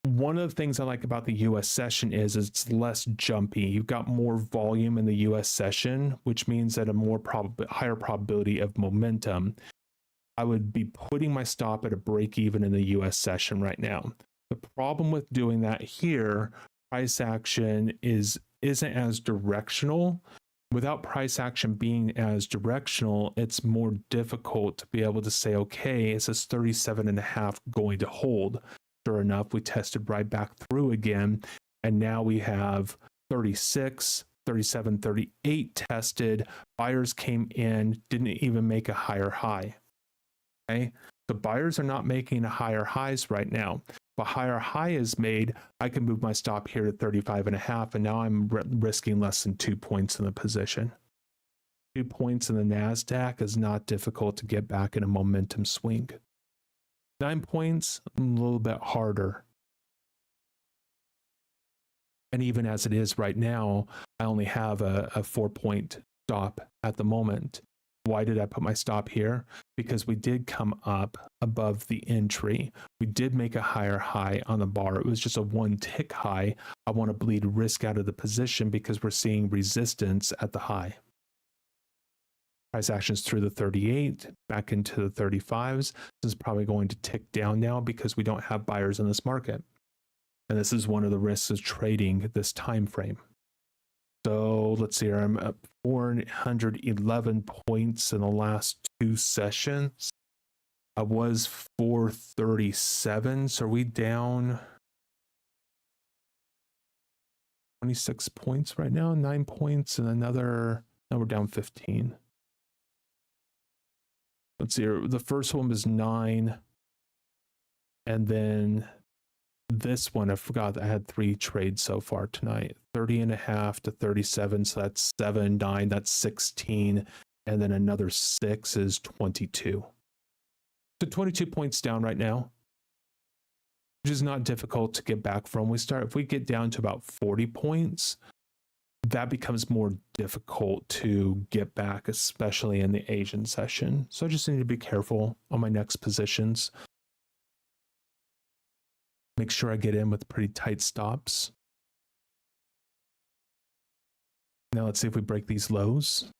One of the things I like about the US session is it's less jumpy. You've got more volume in the US session, which means that a higher probability of momentum. I would be putting my stop at a break even in the US session right now. The problem with doing that here, price action isn't as directional. Without price action being as directional, it's more difficult to be able to say, okay, is this 37.5 going to hold? Sure enough, we tested right back through again, and now we have 36, 37, 38 tested. Buyers came in, didn't even make a higher high. Okay, the buyers are not making higher highs right now. If a higher high is made, I can move my stop here to 35.5, and now I'm risking less than 2 points in the position. 2 points in the NASDAQ is not difficult to get back in a momentum swing. 9 points, a little bit harder. And even as it is right now, I only have a 4-point stop at the moment. Why did I put my stop here? Because we did come up above the entry. We did make a higher high on the bar. It was just a one tick high. I want to bleed risk out of the position because we're seeing resistance at the high. Price actions through the 38, back into the 35s. This is probably going to tick down now because we don't have buyers in this market. And this is one of the risks of trading this time frame. So let's see here, I'm up 411 points in the last 2 sessions. I was 437, so are we down 26 points right now? 9 points and another, now we're down 15. Let's see here, the first one was 9. And then this one, I forgot I had 3 trades so far tonight. 30.5 to 37, so that's 7, 9, that's 16. And then another 6 is 22. So 22 points down right now, which is not difficult to get back from. If we get down to about 40 points, that becomes more difficult to get back, especially in the Asian session. So I just need to be careful on my next positions. Make sure I get in with pretty tight stops. Now let's see if we break these lows.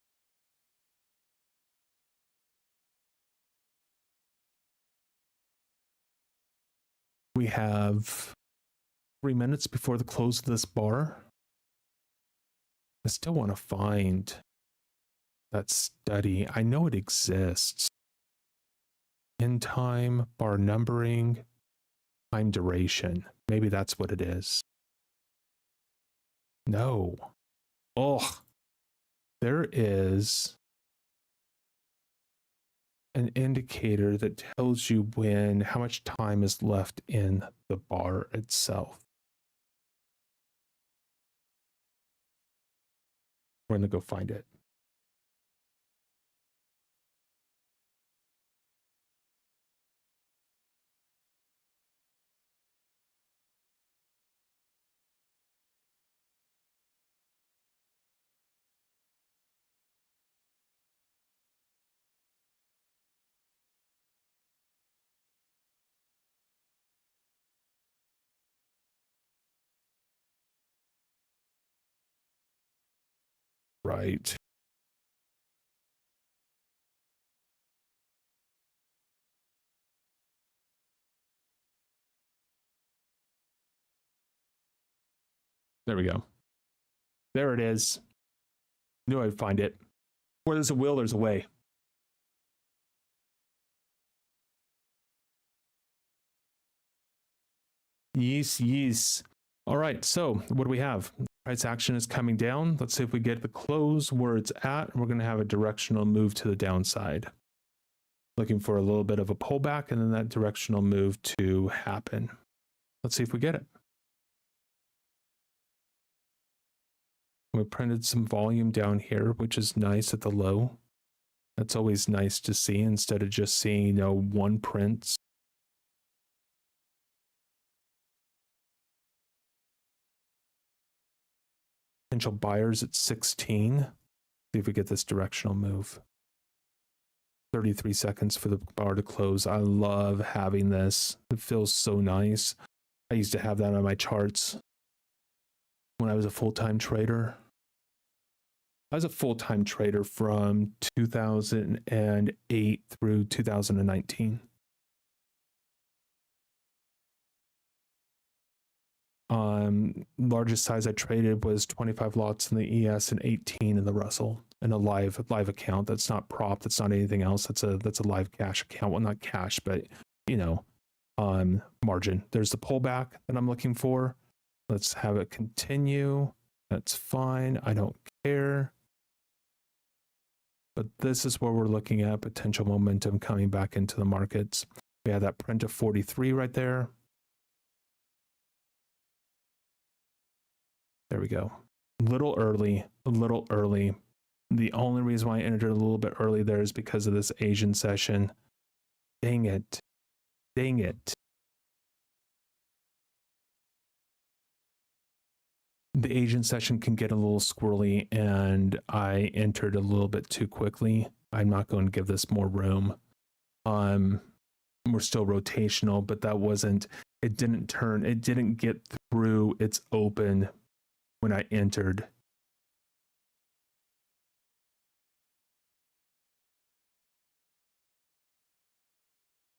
We have 3 minutes before the close of this bar. I still want to find that study. I know it exists. In time, bar numbering, time duration. Maybe that's what it is. No. Oh, there is an indicator that tells you how much time is left in the bar itself. We're going to go find it. Right. There we go. There it is. Knew I'd find it. Where there's a will, there's a way. Yes, yes. All right, so what do we have? Price action is coming down. Let's see if we get the close where it's at. We're going to have a directional move to the downside. Looking for a little bit of a pullback and then that directional move to happen. Let's see if we get it. We printed some volume down here, which is nice at the low. That's always nice to see instead of just seeing, one print. Potential buyers at 16. See if we get this directional move. 33 seconds for the bar to close. I love having this. It feels so nice. I used to have that on my charts when I was a full-time trader. I was a full-time trader from 2008 through 2019. Largest size I traded was 25 lots in the ES and 18 in the Russell, in a live account. That's not prop. That's not anything else. That's a live cash account. Well, not cash, but margin. There's the pullback that I'm looking for. Let's have it continue. That's fine. I don't care. But this is where we're looking at potential momentum coming back into the markets. We have that print of 43 right there. There we go. A little early. The only reason why I entered a little bit early there is because of this Asian session. Dang it. The Asian session can get a little squirrely and I entered a little bit too quickly. I'm not going to give this more room. We're still rotational, but that wasn't, it didn't get through its open when I entered.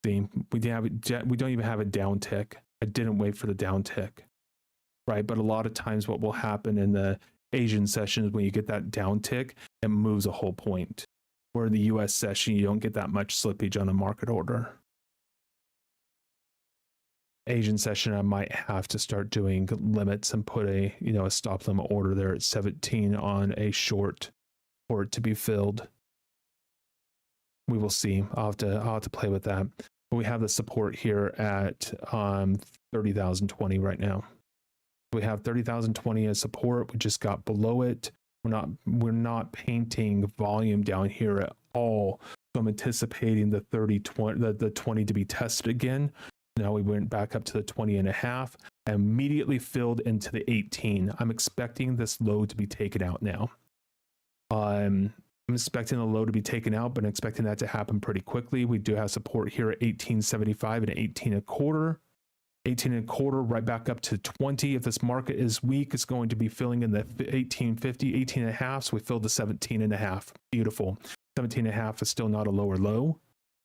See, we don't even have a down tick. I didn't wait for the down tick, right? But a lot of times what will happen in the Asian sessions, when you get that down tick, it moves a whole point. Where in the US session, you don't get that much slippage on a market order. Asian session, I might have to start doing limits and put a stop limit order there at 17 on a short for it to be filled. We will see. I'll have to play with that. But we have the support here at 30,020 right now. We have 30,020 as support. We just got below it. We're not painting volume down here at all. So I'm anticipating the 20 to be tested again. Now we went back up to the 20 and a half and immediately filled into the 18. I'm expecting this low to be taken out now. I'm expecting the low to be taken out, but I'm expecting that to happen pretty quickly. We do have support here at 18.75 and 18 and a quarter. 18 and a quarter right back up to 20. If this market is weak, it's going to be filling in the 18.50, 18 and a half. So we filled the 17 and a half. Beautiful. 17 and a half is still not a lower low,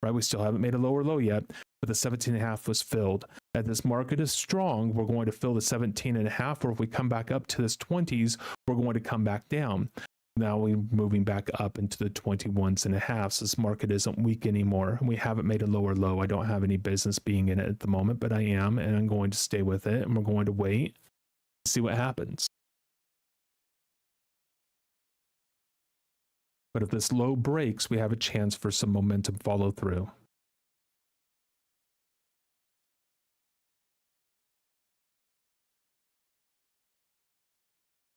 right? We still haven't made a lower low yet, but the 17 and a half was filled. As this market is strong, we're going to fill the 17 and a half, or if we come back up to this 20s, we're going to come back down. Now we're moving back up into the 21s and a half. So this market isn't weak anymore. We haven't made a lower low. I don't have any business being in it at the moment, but I am, and I'm going to stay with it, and we're going to wait, see what happens. But if this low breaks, we have a chance for some momentum follow through.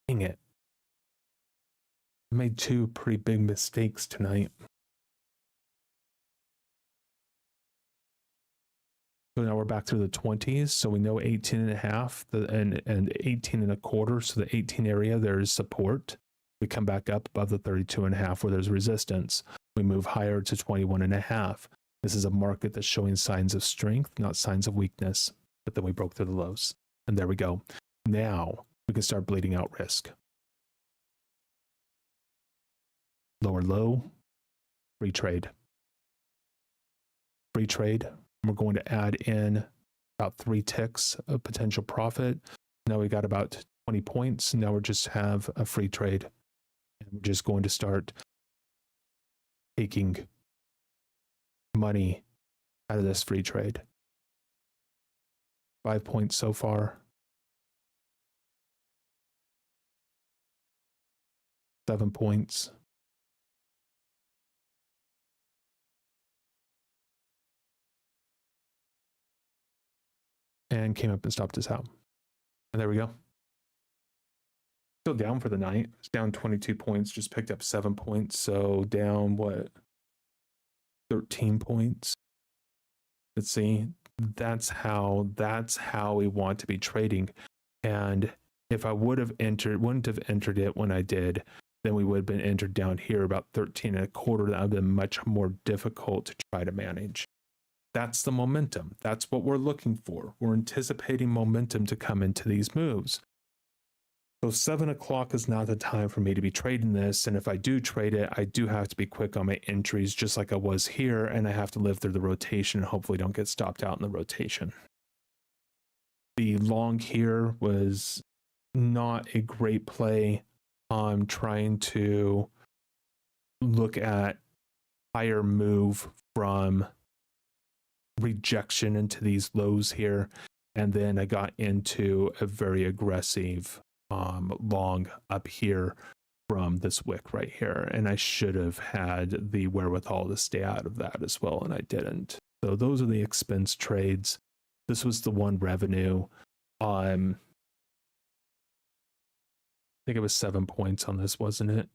Dang it. I made two pretty big mistakes tonight. So now we're back to the 20s. So we know 18 and a half and 18 and a quarter. So the 18 area, there's support. We come back up above the 32 and a half where there's resistance. We move higher to 21 and a half. This is a market that's showing signs of strength, not signs of weakness. But then we broke through the lows. And there we go. Now we can start bleeding out risk. Lower low, free trade. Free trade. We're going to add in about 3 ticks of potential profit. Now we got about 20 points. Now we just have a free trade. And we're just going to start taking money out of this free trade. 5 points so far. 7 points. And came up and stopped us out. And there we go. Still down for the night. It's down 22 points, just picked up 7 points. So down what? 13 points. Let's see. That's how we want to be trading. And if I wouldn't have entered it when I did, then we would have been entered down here about 13 and a quarter. That would have been much more difficult to try to manage. That's the momentum. That's what we're looking for. We're anticipating momentum to come into these moves. So 7 o'clock is not the time for me to be trading this. And if I do trade it, I do have to be quick on my entries, just like I was here. And I have to live through the rotation and hopefully don't get stopped out in the rotation. The long here was not a great play. I'm trying to look at higher move from rejection into these lows here, and then I got into a very aggressive long up here from this wick right here, and I should have had the wherewithal to stay out of that as well, and I didn't. So those are the expense trades. This was the one revenue. I think it was 7 points on this, wasn't it?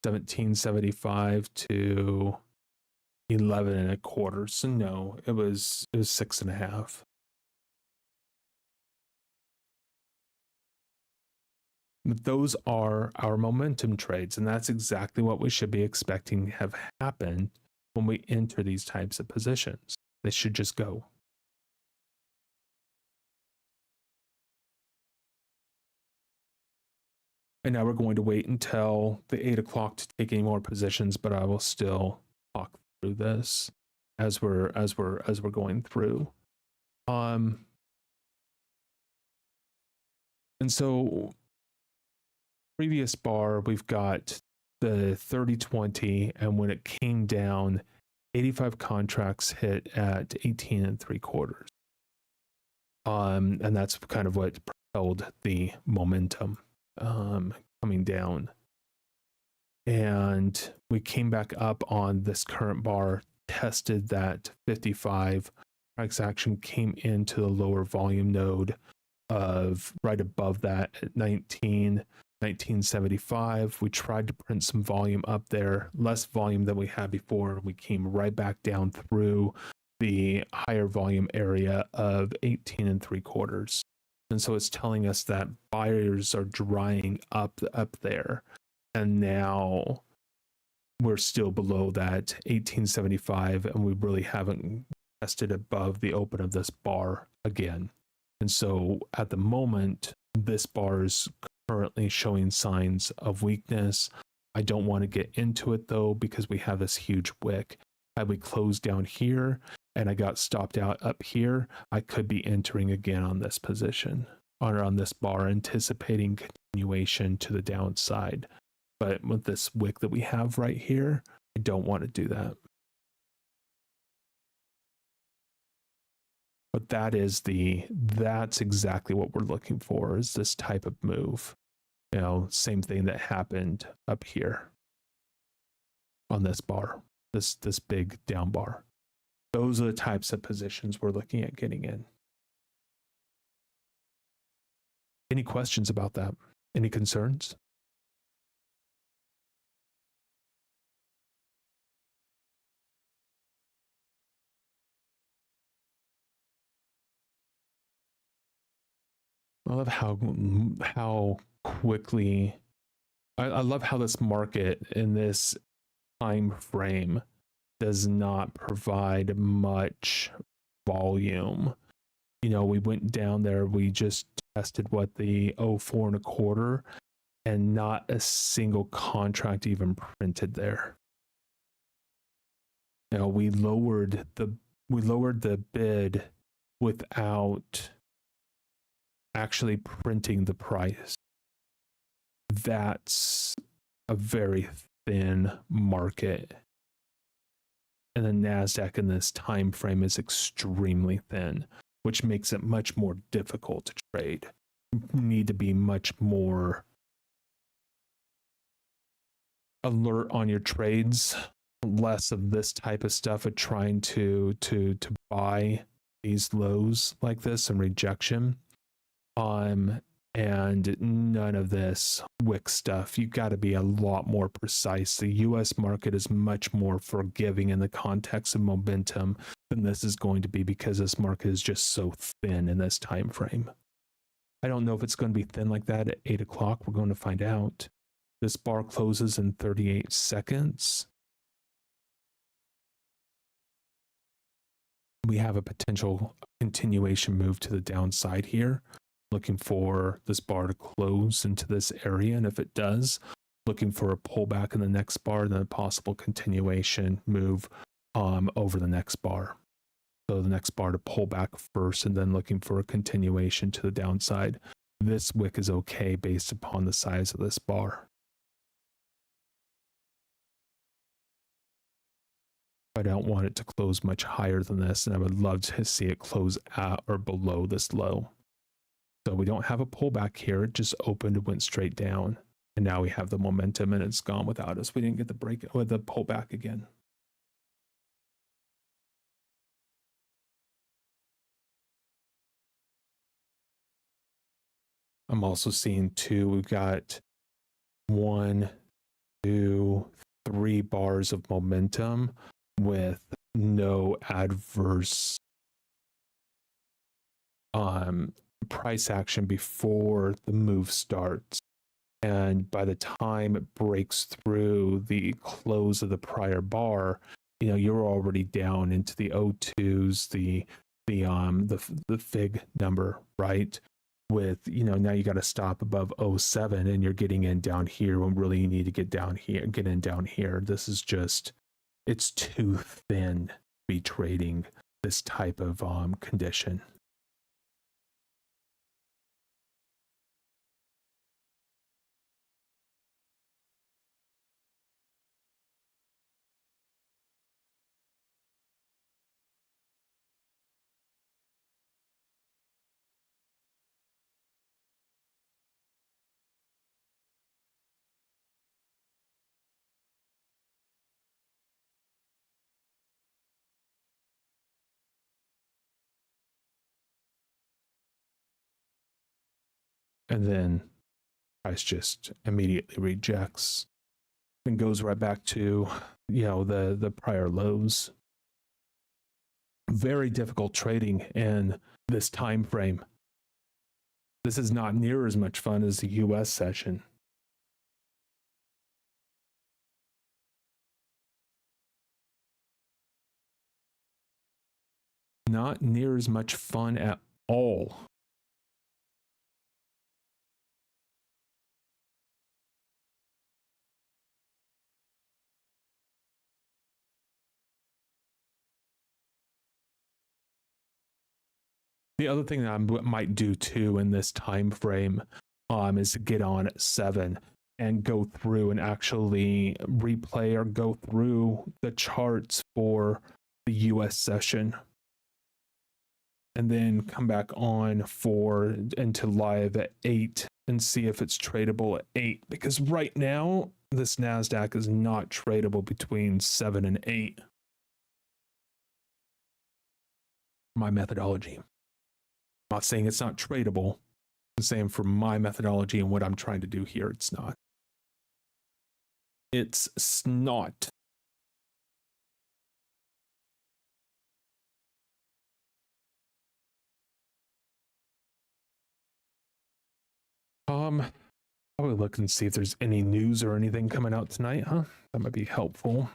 17.75 to 11 and a quarter. So no, it was 6.5. Those are our momentum trades, and that's exactly what we should be expecting have happened when we enter these types of positions. They should just go. And now we're going to wait until the 8 o'clock to take any more positions, but I will still talk through this as we're going through. And so previous bar, we've got the 30-20, and when it came down, 85 contracts hit at 18 3/4. And that's kind of what propelled the momentum coming down. And we came back up on this current bar, tested that 55. Price action came into the lower volume node of right above that at 1975. We tried to print some volume up there, less volume than we had before. We came right back down through the higher volume area of 18 3/4. And so it's telling us that buyers are drying up there. And now we're still below that 1875, and we really haven't tested above the open of this bar again. And so at the moment, this bar is currently showing signs of weakness. I don't want to get into it though, because we have this huge wick. Had we closed down here and I got stopped out up here, I could be entering again on this position or on this bar, anticipating continuation to the downside. But with this wick that we have right here, I don't want to do that. But that's exactly what we're looking for, is this type of move. You know, same thing that happened up here on this bar, this big down bar. Those are the types of positions we're looking at getting in. Any questions about that? Any concerns? I love how quickly I love how this market in this time frame does not provide much volume. You know, we went down there, we just tested what the 04 1/4, and not a single contract even printed there. You know, we lowered the bid without actually printing the price. That's a very thin market. And the NASDAQ in this time frame is extremely thin, which makes it much more difficult to trade. You need to be much more alert on your trades, less of this type of stuff of trying to buy these lows like this and rejection. And none of this wick stuff. You've got to be a lot more precise. The US market is much more forgiving in the context of momentum than this is going to be, because this market is just so thin in this time frame. I don't know if it's going to be thin like that at 8 o'clock. We're going to find out. This bar closes in 38 seconds. We have a potential continuation move to the downside here. Looking for this bar to close into this area, and if it does, looking for a pullback in the next bar, then a possible continuation move over the next bar. So the next bar to pull back first, and then looking for a continuation to the downside. This wick is okay based upon the size of this bar. I don't want it to close much higher than this, and I would love to see it close at or below this low. So we don't have a pullback here. It just opened and went straight down. And now we have the momentum, and it's gone without us. We didn't get the break or the pullback again. I'm also seeing two. We've got 1, 2, 3 bars of momentum with no adverse price action before the move starts. And by the time it breaks through the close of the prior bar, you're already down into the O2s, the fig number, right? With, now you got to stop above 07 and you're getting in down here when really you need to get in down here. This is just, it's too thin to be trading this type of condition. And then price just immediately rejects and goes right back to, the prior lows. Very difficult trading in this time frame. This is not near as much fun as the US session. Not near as much fun at all. The other thing that I might do too in this time frame is to get on at 7 and go through and actually replay or go through the charts for the US session, and then come back on into live at 8 and see if it's tradable at 8, because right now this NASDAQ is not tradable between 7 and 8. My methodology. I'm not saying it's not tradable. I'm saying for my methodology and what I'm trying to do here, it's not. It's not. Probably look and see if there's any news or anything coming out tonight, huh? That might be helpful.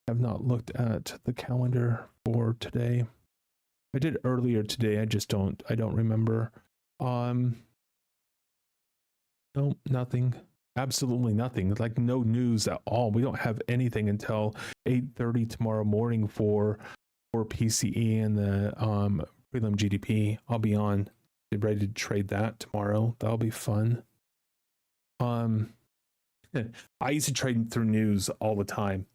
I've not looked at the calendar for today. I did earlier today. I don't remember. No, nothing. Absolutely nothing. Like no news at all. We don't have anything until 8:30 tomorrow morning for PCE and the prelim GDP. I'll be on, ready to trade that tomorrow. That'll be fun. I used to trade through news all the time.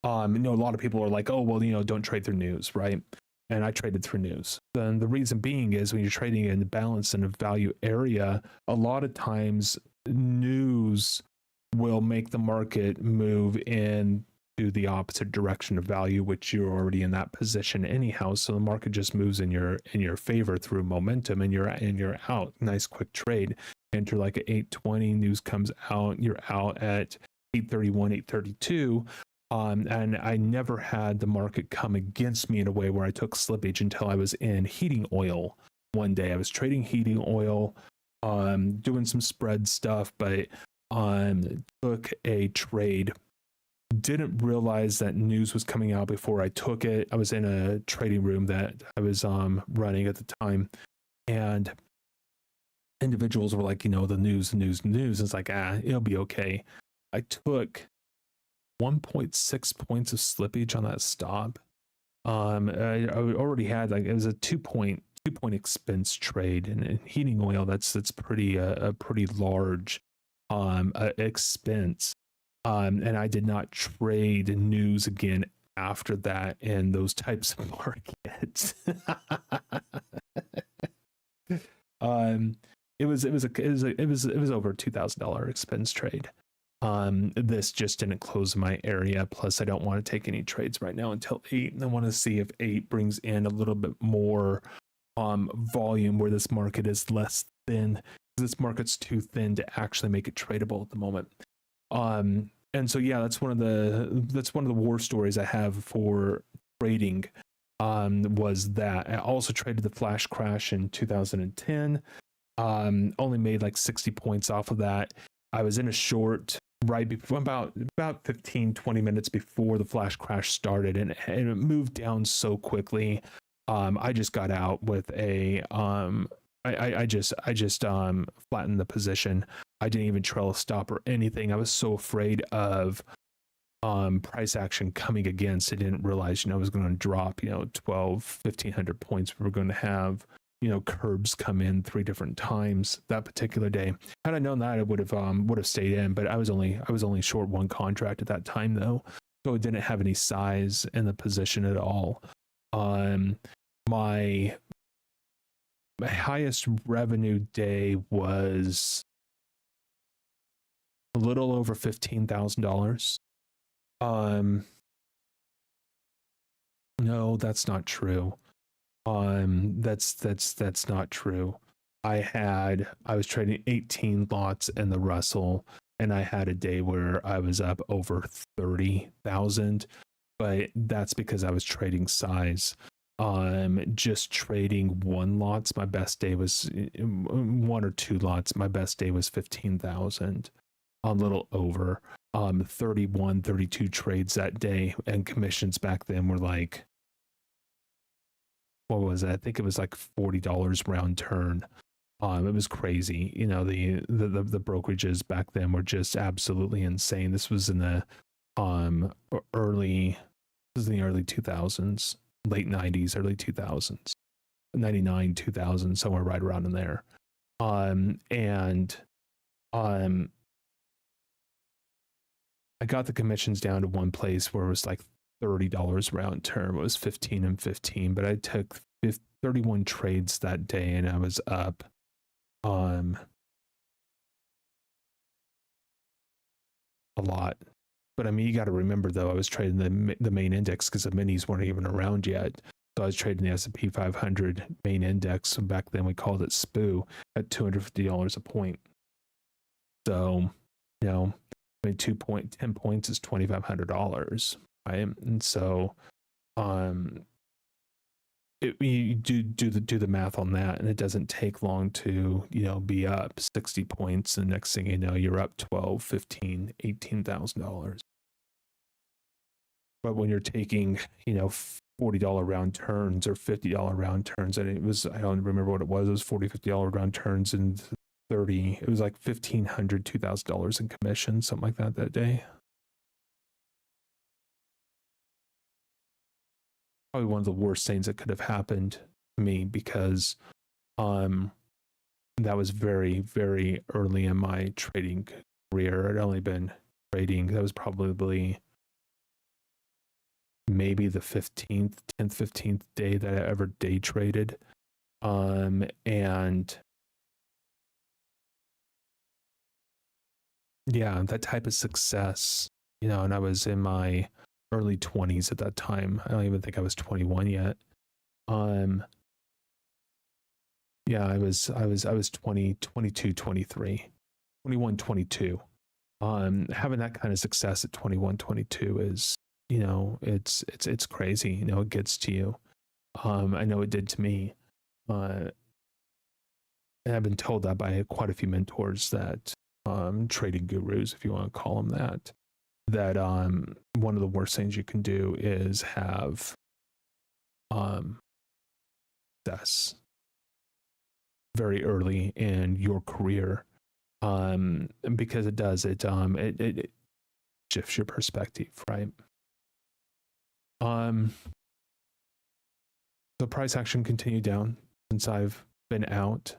A lot of people are like, oh, well, don't trade through news, right? And I traded through news. Then the reason being is when you're trading in the balance and a value area, a lot of times news will make the market move in to the opposite direction of value, which you're already in that position anyhow. So the market just moves in your favor through momentum, and you're out. Nice quick trade. Enter like at 8:20, news comes out, you're out at 8:31, 8:32. And I never had the market come against me in a way where I took slippage until I was in heating oil. One day I was trading heating oil, doing some spread stuff, but took a trade. Didn't realize that news was coming out before I took it. I was in a trading room that I was running at the time, and individuals were like, the news. It's like, it'll be okay. I took 1.6 points of slippage on that stop. I already had, like, it was a 2.2 point expense trade, and in heating oil, that's pretty a pretty large expense. And I did not trade news again after that in those types of markets. It was over $2,000 expense trade. This just didn't close my area. Plus, I don't want to take any trades right now until 8, and I want to see if 8 brings in a little bit more volume where this market is less thin. This market's too thin to actually make it tradable at the moment. And so yeah, that's one of the war stories I have for trading. Was that I also traded the flash crash in 2010. Only made like 60 points off of that. I was in a short right before about 15, 20 minutes before the flash crash started, and it moved down so quickly. I just got out with a I just flattened the position. I didn't even trail a stop or anything. I was so afraid of price action coming against. I didn't realize, I was going to drop, 1,200-1,500 points. We were going to have, curbs come in 3 different times that particular day. Had I known that, I would have stayed in, but I was only short 1 contract at that time though. So it didn't have any size in the position at all. My highest revenue day was a little over $15,000. No, that's not true. That's not true. I was trading 18 lots in the Russell, and I had a day where I was up over 30,000, but that's because I was trading size. Just trading 1 lots, my best day was 1 or 2 lots. My best day was 15,000, a little over. 31, 32 trades that day, and commissions back then were like, what was it? I think it was like $40 round turn. It was crazy. The brokerages back then were just absolutely insane. This was in the early 2000s, late 90s, early 2000s, 99, 2000, somewhere right around in there. I got the commissions down to one place where it was like $30 round term. It was 15 and 15, but I took 31 trades that day, and I was up a lot. But I mean, you got to remember though, I was trading the main index because the minis weren't even around yet. So I was trading the S&P 500 main index. So back then we called it SPOO at $250 a point. So, 10 points is $2,500, right? And so, you do the math on that, and it doesn't take long to be up 60 points, and next thing you know, you're up $12,000, $15,000, $18,000. But when you're taking $40 round turns or $50 round turns, and I don't remember what it was $40-$50 round turns, and it was like $1,500, $2,000 in commission, something like that day. Probably one of the worst things that could have happened to me, because that was very, very early in my trading career. I'd only been trading, that was probably maybe the 15th day that I ever day traded. And yeah, that type of success, and I was in my early 20s at that time. I don't even think I was 21 yet. Yeah, I was 20, 22, 23, 21, 22. Having that kind of success at 21, 22 is, it's crazy. It gets to you. I know it did to me. And I've been told that by quite a few mentors, that trading gurus, if you want to call them that one of the worst things you can do is have success very early in your career, because it shifts your perspective, right? The price action continued down since I've been out.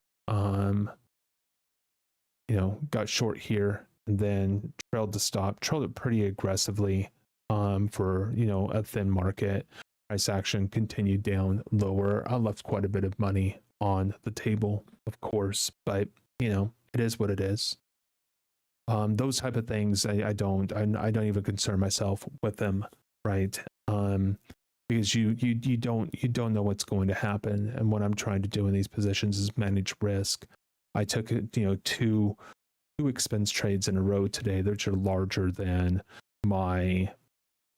Got short here, and then trailed it pretty aggressively for a thin market. Price action continued down lower. I left quite a bit of money on the table, of course, but it is what it is. Those type of things, I don't even concern myself with them, right? Because you don't know what's going to happen, and what I'm trying to do in these positions is manage risk. I took two expense trades in a row today, which are larger than my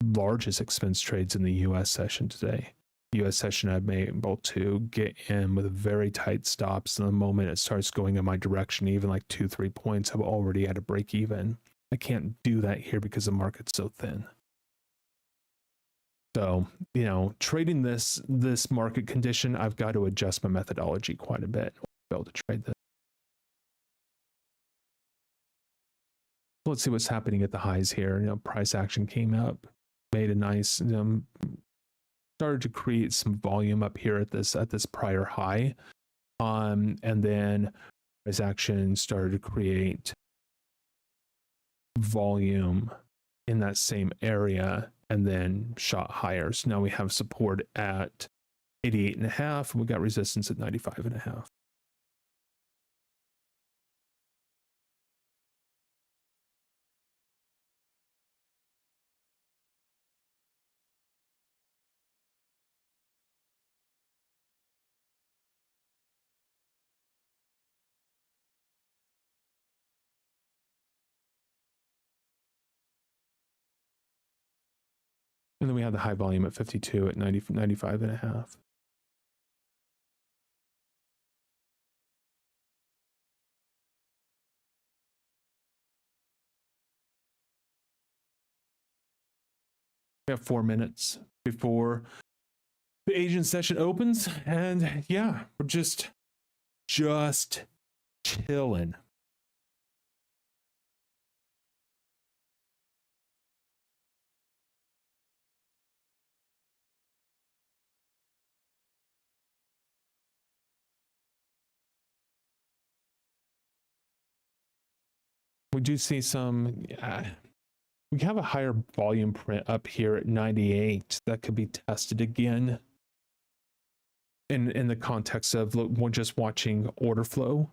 largest expense trades in the US session today. US session, I've been able to get in with very tight stops. And the moment it starts going in my direction, even like 2-3 points, I've already had a break even. I can't do that here because the market's so thin. So, you know, trading this market condition, I've got to adjust my methodology quite a bit to be able to trade this. Let's see what's happening at the highs here. You know, price action came up, made a nice, started to create some volume up here at this prior high, and then price action started to create volume in that same area and then shot higher. So now we have support at 88.5, and we got resistance at 95.5. And then we have the high volume at 52 at 95.5. We have 4 minutes before the Asian session opens, and yeah, we're just chilling. We do see some, we have a higher volume print up here at 98 that could be tested again in the context of just watching order flow.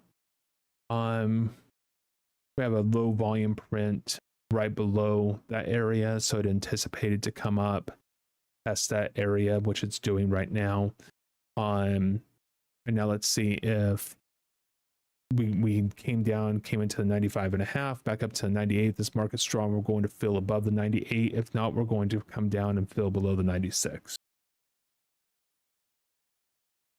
We have a low volume print right below that area, so it anticipated to come up, test that area, which it's doing right now. And now let's see if we came into the 95.5, back up to the 98. This market's strong. We're going to fill above the 98. If not, we're going to come down and fill below the 96.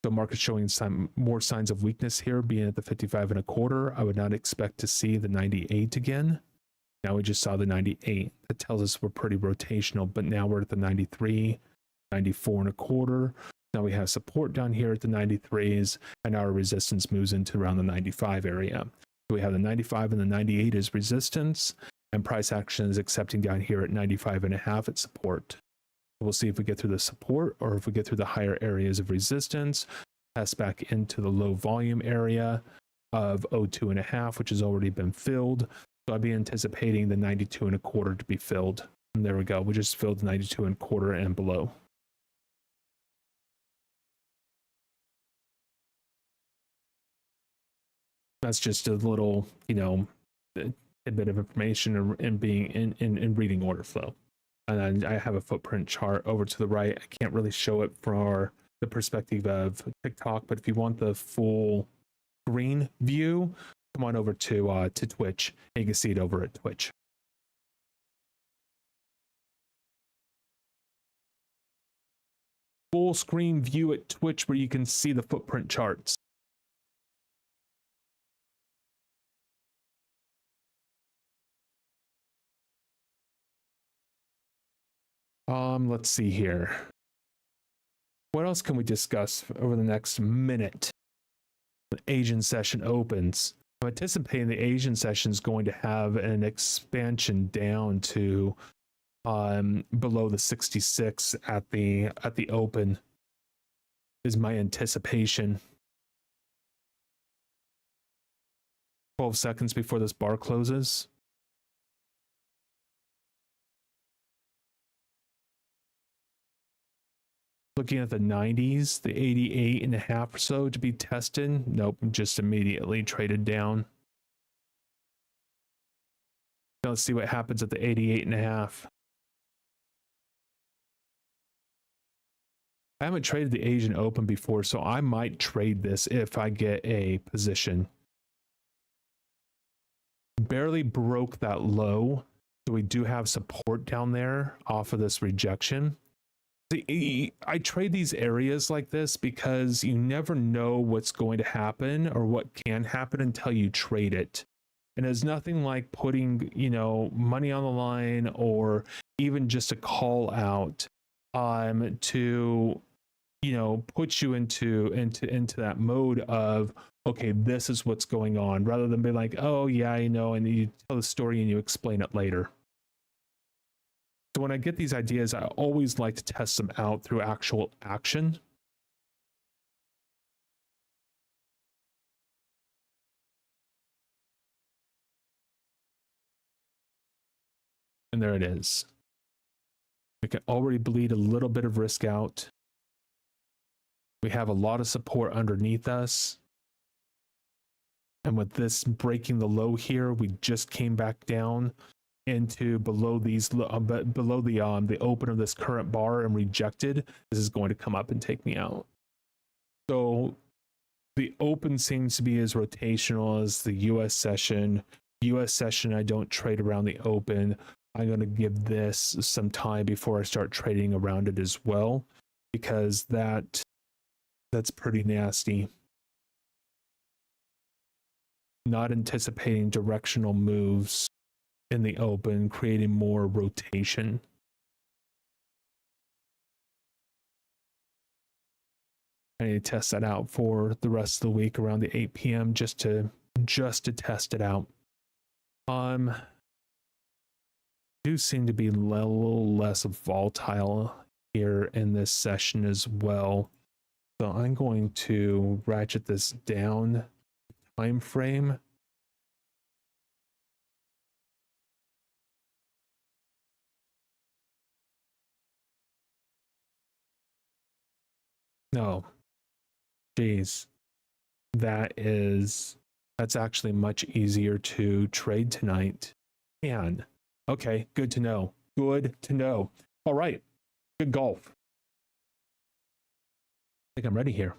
So market showing some more signs of weakness here, being at the 55.25. I would not expect to see the 98 again. Now we just saw the 98. That tells us we're pretty rotational, but now we're at the 93, 94.25. Now we have support down here at the 93s, and our resistance moves into around the 95 area. So we have the 95 and the 98 as resistance, and price action is accepting down here at 95.5 at support. We'll see if we get through the support or if we get through the higher areas of resistance, test back into the low volume area of 02.5, which has already been filled. So I'd be anticipating the 92.25 to be filled. And there we go. We just filled 92.25 and below. That's just a little, a bit of information in being in reading order flow. And then I have a footprint chart over to the right. I can't really show it from the perspective of TikTok, but if you want the full screen view, come on over to Twitch. You can see it over at Twitch. Full screen view at Twitch where you can see the footprint charts. Let's see here. What else can we discuss over the next minute? The Asian session opens. I'm anticipating the Asian session is going to have an expansion down to below the 66 at the open is my anticipation. 12 seconds before this bar closes. Looking at the 90s, the 88.5 or so to be tested. Nope, just immediately traded down. Now let's see what happens at the 88.5. I haven't traded the Asian Open before, so I might trade this if I get a position. Barely broke that low, so we do have support down there off of this rejection. I trade these areas like this because you never know what's going to happen or what can happen until you trade it. And there's nothing like putting, money on the line or even just a call out to, put you into that mode of, okay, this is what's going on, rather than being like, oh yeah, and you tell the story and you explain it later. So when I get these ideas, I always like to test them out through actual action. And there it is. We can already bleed a little bit of risk out. We have a lot of support underneath us. And with this breaking the low here, we just came back down into below the open of this current bar and rejected. This is going to come up and take me out. So the open seems to be as rotational as the US session. US session, I don't trade around the open. I'm going to give this some time before I start trading around it as well, because that's pretty nasty. Not anticipating directional moves in the open, creating more rotation. I need to test that out for the rest of the week around the 8 p.m. just to test it out. Do seem to be a little less volatile here in this session as well. So I'm going to ratchet this down time frame. No. Geez. That's actually much easier to trade tonight. Man. Okay, good to know. Good to know. All right. Good golf. I think I'm ready here.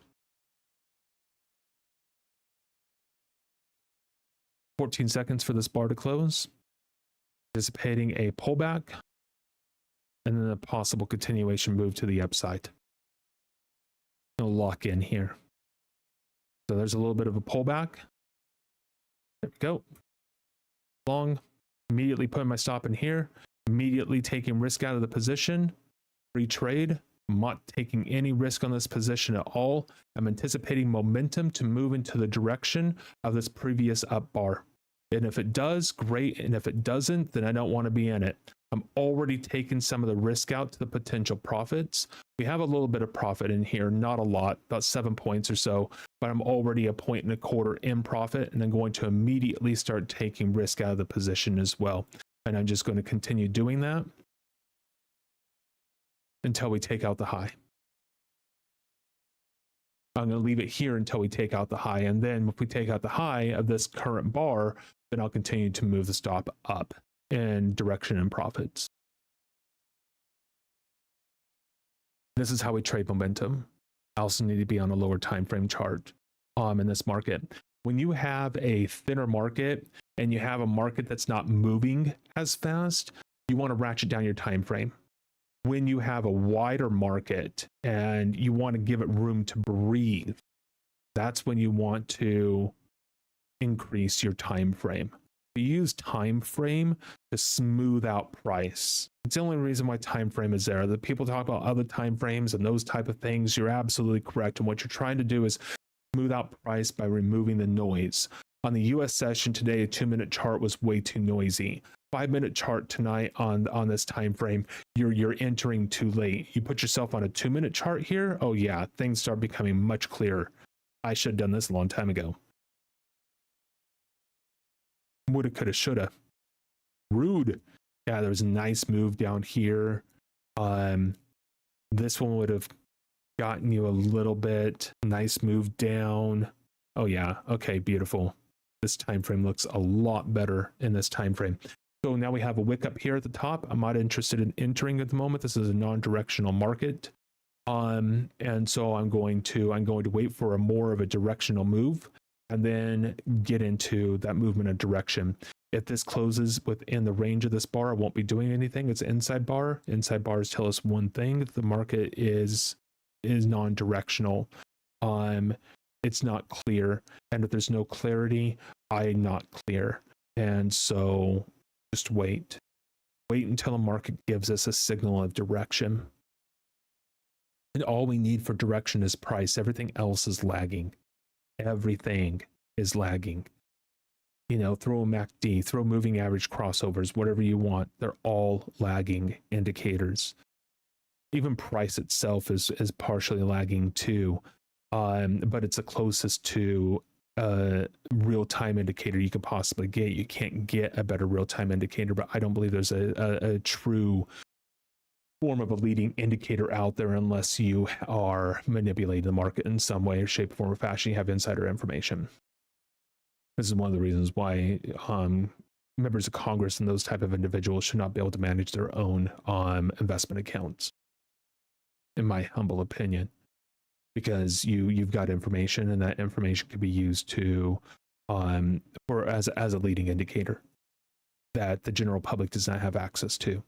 14 seconds for this bar to close. Anticipating a pullback and then a possible continuation move to the upside. No lock in here. So there's a little bit of a pullback. There we go. Long. Immediately putting my stop in here. Immediately taking risk out of the position. Free trade. I'm not taking any risk on this position at all. I'm anticipating momentum to move into the direction of this previous up bar. And if it does, great. And if it doesn't, then I don't want to be in it. I'm already taking some of the risk out to the potential profits. We have a little bit of profit in here, not a lot, about 7 points or so, but I'm already 1.25 points in profit, and I'm going to immediately start taking risk out of the position as well. And I'm just going to continue doing that until we take out the high. I'm going to leave it here until we take out the high, and then if we take out the high of this current bar, then I'll continue to move the stop up in direction and profits. This is how we trade momentum. I also need to be on a lower time frame chart in this market. When you have a thinner market and you have a market that's not moving as fast, you want to ratchet down your time frame. When you have a wider market and you want to give it room to breathe, that's when you want to increase your time frame. You use time frame to smooth out price. It's the only reason why time frame is there. The people talk about other time frames and those type of things. You're absolutely correct. And what you're trying to do is smooth out price by removing the noise. On the US session today, a 2-minute chart was way too noisy. 5-minute chart tonight on this time frame, you're entering too late. You put yourself on a 2-minute chart here, oh yeah, things start becoming much clearer. I should have done this a long time ago. Woulda, coulda, shoulda. Rude. Yeah, there was a nice move down here. This one would have gotten you a little bit. Nice move down. Oh yeah. Okay, beautiful. This time frame looks a lot better in this time frame. So now we have a wick up here at the top. I'm not interested in entering at the moment. This is a non-directional market. And so I'm going to wait for more of a directional move and then get into that movement of direction. If this closes within the range of this bar, I won't be doing anything. It's an inside bar. Inside bars tell us one thing: the market is non-directional. It's not clear, and if there's no clarity, I'm not clear, and so just wait until the market gives us a signal of direction. And all we need for direction is price. Everything else is lagging. Everything is lagging. Throw a MACD, throw moving average crossovers, whatever you want. They're all lagging indicators. Even price itself is partially lagging too, but it's the closest to a real-time indicator you could possibly get. You can't get a better real-time indicator, but I don't believe there's a true form of a leading indicator out there unless you are manipulating the market in some way, shape, form, or fashion. You have insider information. This is one of the reasons why members of Congress and those type of individuals should not be able to manage their own investment accounts, in my humble opinion, because you've got information, and that information could be used to or as a leading indicator that the general public does not have access to.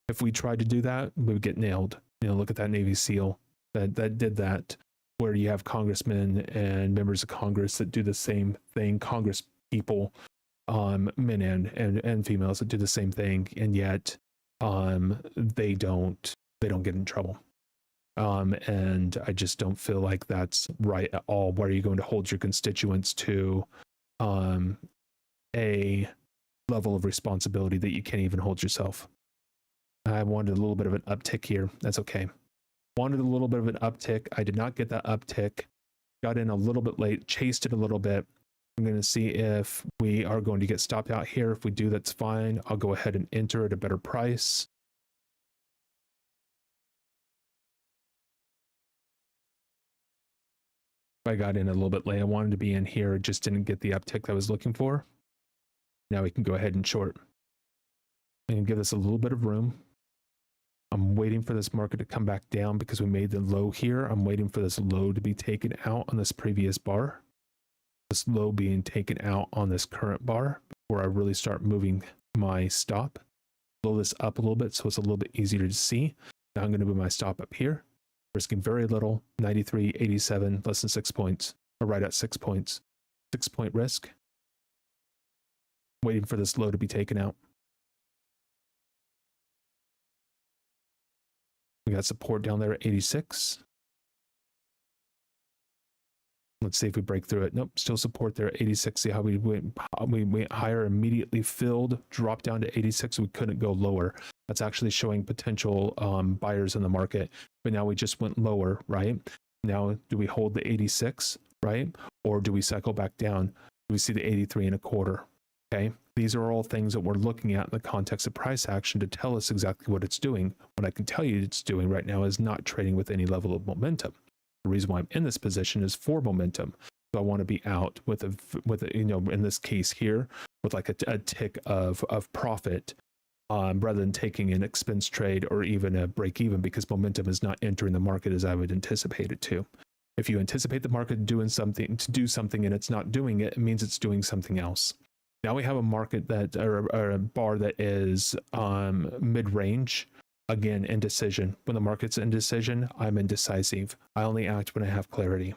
If we tried to do that, we would get nailed. Look at that Navy SEAL that did that, where you have congressmen and members of Congress that do the same thing, Congress people, men and females that do the same thing, and yet they don't get in trouble. And I just don't feel like that's right at all. Why are you going to hold your constituents to a level of responsibility that you can't even hold yourself? I wanted a little bit of an uptick here. That's okay. Wanted a little bit of an uptick. I did not get that uptick. Got in a little bit late, chased it a little bit. I'm going to see if we are going to get stopped out here. If we do, that's fine. I'll go ahead and enter at a better price. I got in a little bit late. I wanted to be in here, just didn't get the uptick that I was looking for. Now we can go ahead and short and give this a little bit of room. I'm waiting for this market to come back down because we made the low here. I'm waiting for this low to be taken out on this previous bar. This low being taken out on this current bar before I really start moving my stop. Blow this up a little bit so it's a little bit easier to see. Now I'm going to move my stop up here. Risking very little, 93.87, less than 6 points, or right at 6 points. 6 point risk. Waiting for this low to be taken out. We got support down there at 86. Let's see if we break through it. Nope, still support there at 86. See how we went higher, immediately filled, dropped down to 86. We couldn't go lower. That's actually showing potential buyers in the market. But now we just went lower, right? Now, do we hold the 86, right? Or do we cycle back down? Do we see the 83 and a quarter? Okay, these are all things that we're looking at in the context of price action to tell us exactly what it's doing. What I can tell you it's doing right now is not trading with any level of momentum. The reason why I'm in this position is for momentum. So I want to be out with a in this case here, with like a tick of profit, rather than taking an expense trade or even a break even, because momentum is not entering the market as I would anticipate it to. If you anticipate the market doing something to do something and it's not doing it, it means it's doing something else. Now we have a market that, or a bar that is mid-range. Again, indecision. When the market's indecision, I'm indecisive. I only act when I have clarity.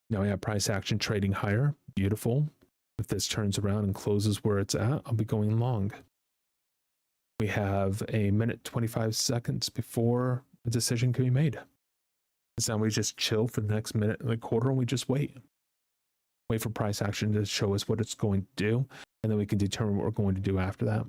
Now we have price action trading higher. Beautiful. If this turns around and closes where it's at, I'll be going long. We have a minute 25 seconds before a decision can be made. So now we just chill for the next minute and a quarter, and we just wait. Wait for price action to show us what it's going to do, and then we can determine what we're going to do after that.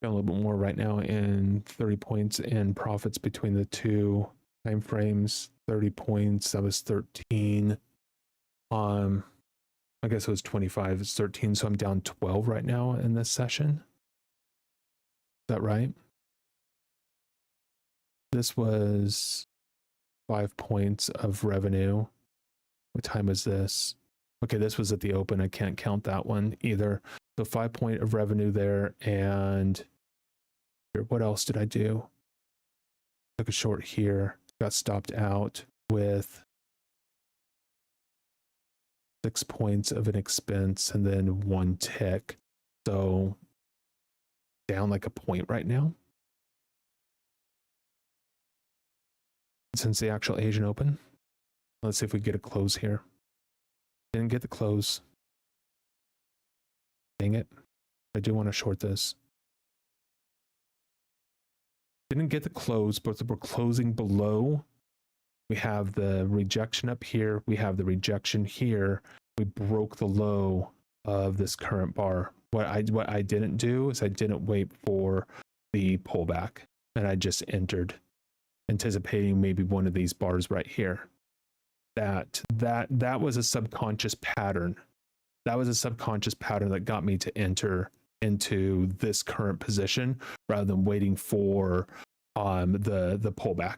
Got a little bit more right now in 30 points in profits between the two time frames. 30 points, that was 13. I guess it was 25, it's 13, so I'm down 12 right now in this session. Is that right? This was 5 points of revenue. What time was this? Okay, this was at the open. I can't count that one either. So 5 point of revenue there. And what else did I do? Took a short here, got stopped out with 6 points of an expense and then 1 tick. So down like a point right now. Since the actual Asian Open. Let's see if we get a close here. Didn't get the close. Dang it. I do want to short this. Didn't get the close, but we're closing below. We have the rejection up here. We have the rejection here. We broke the low of this current bar. What I didn't do is I didn't wait for the pullback, and I just entered, anticipating maybe one of these bars right here. That was a subconscious pattern. That was a subconscious pattern that got me to enter into this current position rather than waiting for the pullback.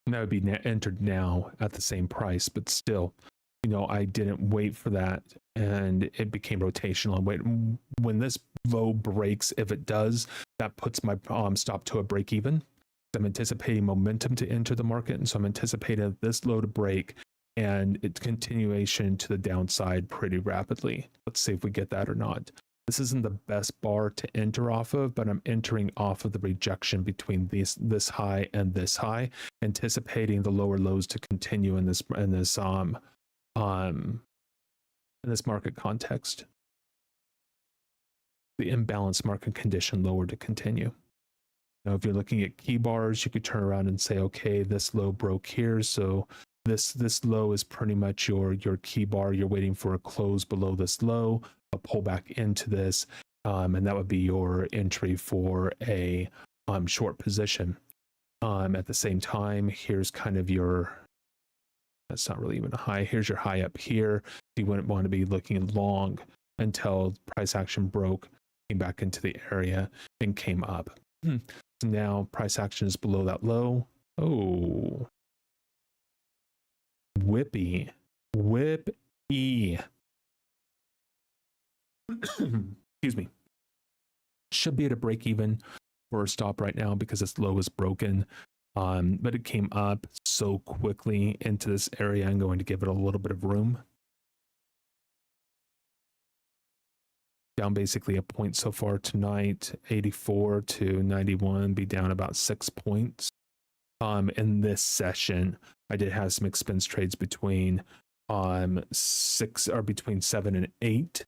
And that would be entered now at the same price, but still, you know, I didn't wait for that, and it became rotational. And wait, when this low breaks, if it does, that puts my stop to a break even. I'm anticipating momentum to enter the market, and so I'm anticipating this low to break and its continuation to the downside pretty rapidly. Let's see if we get that or not. This isn't the best bar to enter off of, but I'm entering off of the rejection between this high and this high, anticipating the lower lows to continue in this market context. The imbalanced market condition lower to continue. Now, if you're looking at key bars, you could turn around and say, okay, this low broke here, so this low is pretty much your key bar. You're waiting for a close below this low, a pullback into this, and that would be your entry for a short position. At the same time, here's kind of your, that's not really even a high. Here's your high up here. You wouldn't want to be looking long until price action broke, came back into the area, and came up. So now price action is below that low. Oh, whippy. Excuse me. Should be at a break even or a stop right now because this low is broken. But it came up so quickly into this area. I'm going to give it a little bit of room. Down basically a point so far tonight, 84 to 91, be down about 6 points. In this session, I did have some expense trades between 7 and 8.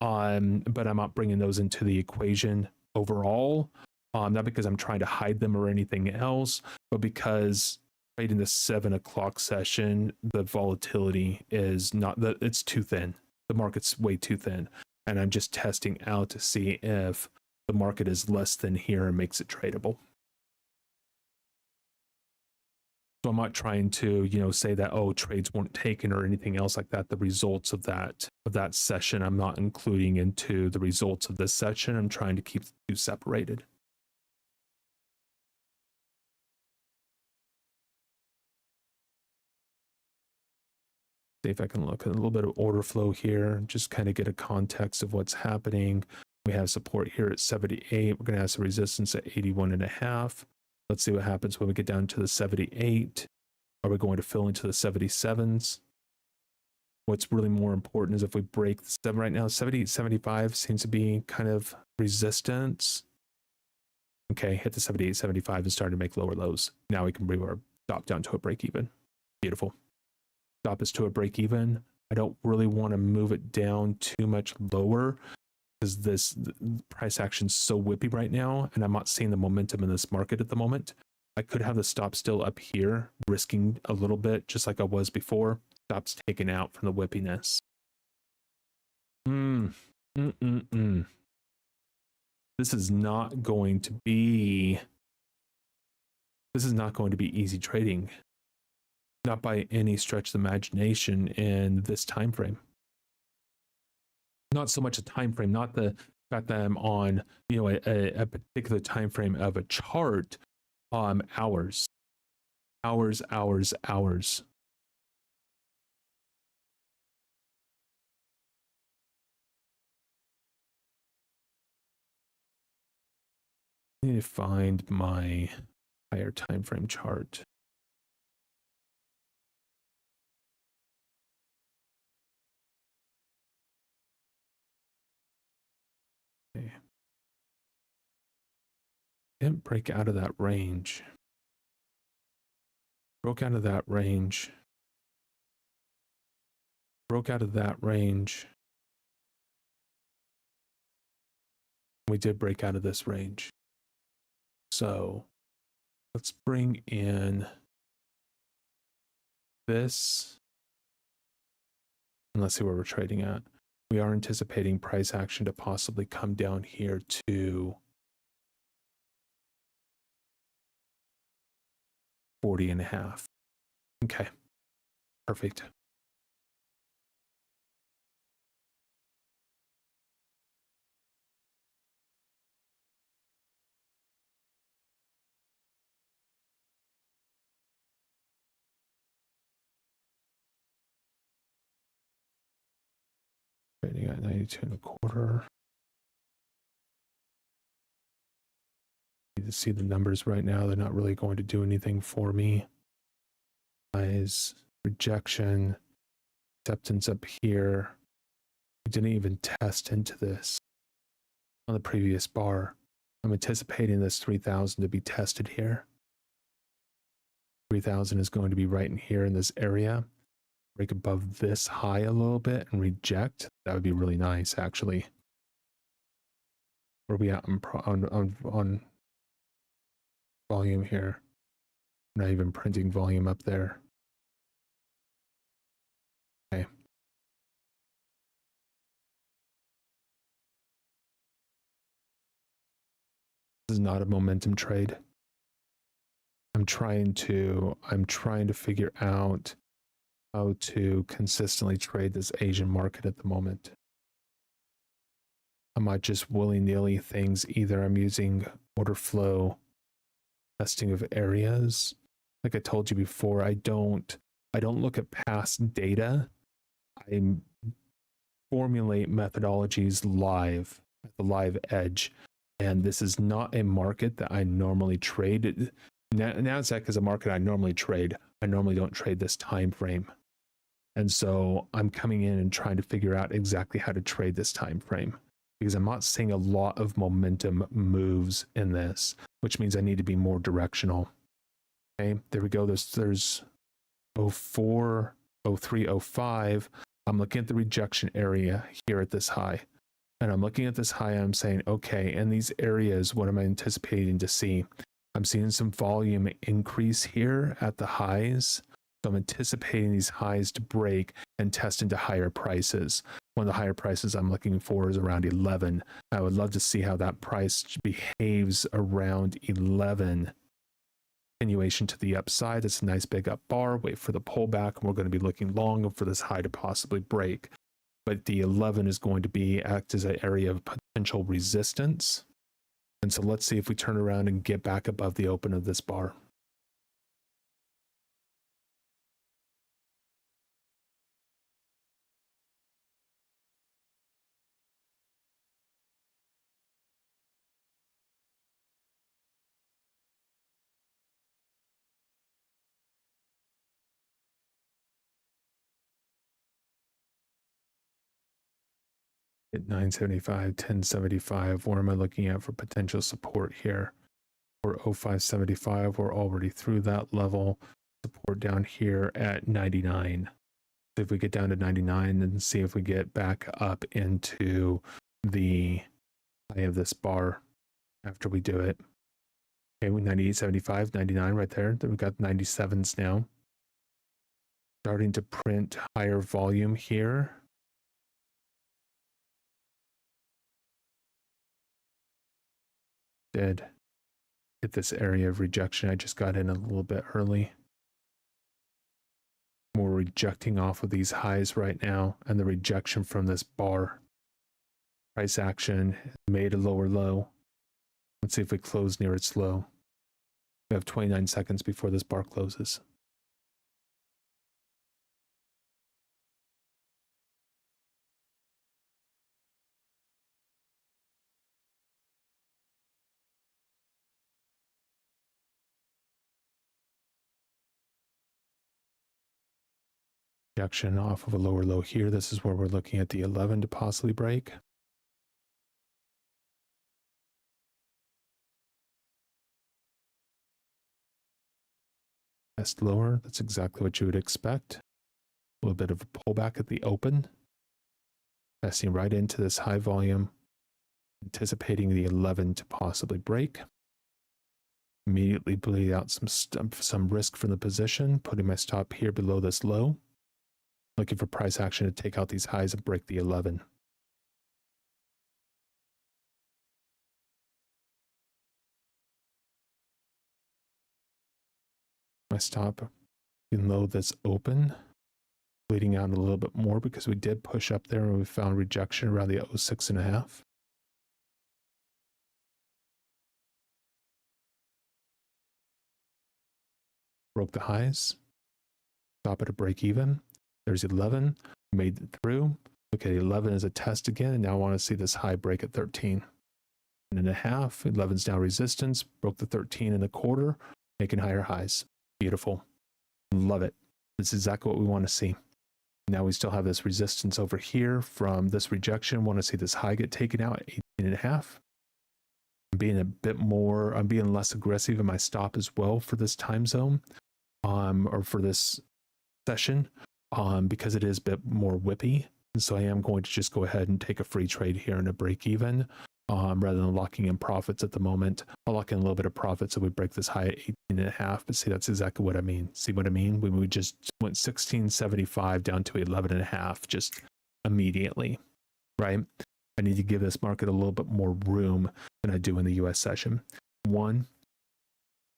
But I'm not bringing those into the equation overall. Not because I'm trying to hide them or anything else, but because right in the 7 o'clock session, the volatility is not that it's too thin. The market's way too thin. And I'm just testing out to see if the market is less than here and makes it tradable. So I'm not trying to, say that, oh, trades weren't taken or anything else like that. The results of that session, I'm not including into the results of this session. I'm trying to keep the two separated. See if I can look at a little bit of order flow here, just kind of get a context of what's happening. We have support here at 78. We're going to have some resistance at 81.5. Let's see what happens when we get down to the 78. Are we going to fill into the 77s? What's really more important is if we break the 7 right now, 78, 75 seems to be kind of resistance. Okay, hit the 78, 75 and start to make lower lows. Now we can bring our stop down to a break even. Beautiful. Stop is to a break even. I don't really want to move it down too much lower because this price action is so whippy right now, and I'm not seeing the momentum in this market at the moment. I could have the stop still up here, risking a little bit, just like I was before. Stop's taken out from the whippiness. This is not going to be This is not going to be easy trading, not by any stretch of the imagination in this time frame. Not so much a time frame, not the fact that I'm on, you know, a particular time frame of a chart. Hours. I need to find my higher time frame chart. Okay. Didn't break out of that range. Broke out of that range. Broke out of that range. We did break out of this range. So let's bring in this. And let's see where we're trading at. We are anticipating price action to possibly come down here to 40.5. Okay, perfect. Trading at 92.25. Need to see the numbers right now. They're not really going to do anything for me. Size, rejection, acceptance up here. We didn't even test into this on the previous bar. I'm anticipating this 3,000 to be tested here. 3,000 is going to be right in here in this area. Break above this high a little bit and reject. That would be really nice, actually. Where are we at on volume here? Not even printing volume up there. Okay. This is not a momentum trade. I'm trying to figure out how to consistently trade this Asian market at the moment. I'm not just willy-nilly things. Either I'm using order flow testing of areas. Like I told you before, I don't look at past data. I formulate methodologies live at the live edge. And this is not a market that I normally trade. NASDAQ is a market I normally trade. I normally don't trade this time frame. And so I'm coming in and trying to figure out exactly how to trade this time frame, because I'm not seeing a lot of momentum moves in this, which means I need to be more directional. Okay, there we go. There's 04, 03, 05. I'm looking at the rejection area here at this high. And I'm looking at this high and I'm saying, okay, in these areas, what am I anticipating to see? I'm seeing some volume increase here at the highs. So I'm anticipating these highs to break and test into higher prices. One of the higher prices I'm looking for is around 11. I would love to see how that price behaves around 11. Continuation to the upside. It's a nice big up bar. Wait for the pullback. And we're going to be looking long for this high to possibly break. But the 11 is going to act as an area of potential resistance. And so let's see if we turn around and get back above the open of this bar. At 975, 1075, where am I looking at for potential support here? For 0575, we're already through that level. Support down here at 99. So if we get down to 99, then see if we get back up into the high of this bar after we do it. Okay, 98.75, 99 right there. Then we've got 97s now. Starting to print higher volume here. Did. hit this area of rejection. I just got in a little bit early. We're rejecting off of these highs right now, and the rejection from this bar. Price action made a lower low. Let's see if we close near its low. We have 29 seconds before this bar closes. Rejection off of a lower low here. This is where we're looking at the 11 to possibly break. Test lower. That's exactly what you would expect. A little bit of a pullback at the open. Testing right into this high volume. Anticipating the 11 to possibly break. Immediately bleed out some risk from the position. Putting my stop here below this low. Looking for price action to take out these highs and break the 11. My stop, even though that's open, bleeding out a little bit more because we did push up there and we found rejection around the 06.5. Broke the highs. Stop at a break even. There's 11, made it through. Look at 11 as a test again, and now I want to see this high break at 13.5. 11's now resistance, broke the 13.25, making higher highs. Beautiful. Love it. This is exactly what we want to see. Now we still have this resistance over here from this rejection. Want to see this high get taken out at 18.5. I'm being a bit more, I'm being less aggressive in my stop as well for this time zone, or for this session. Because it is a bit more whippy. And so I am going to just go ahead and take a free trade here and a break even, rather than locking in profits at the moment. I'll lock in a little bit of profit so we break this high at 18.5, but see, that's exactly what I mean. See what I mean? We just went 16.75 down to 11.5 just immediately, right? I need to give this market a little bit more room than I do in the US session. One,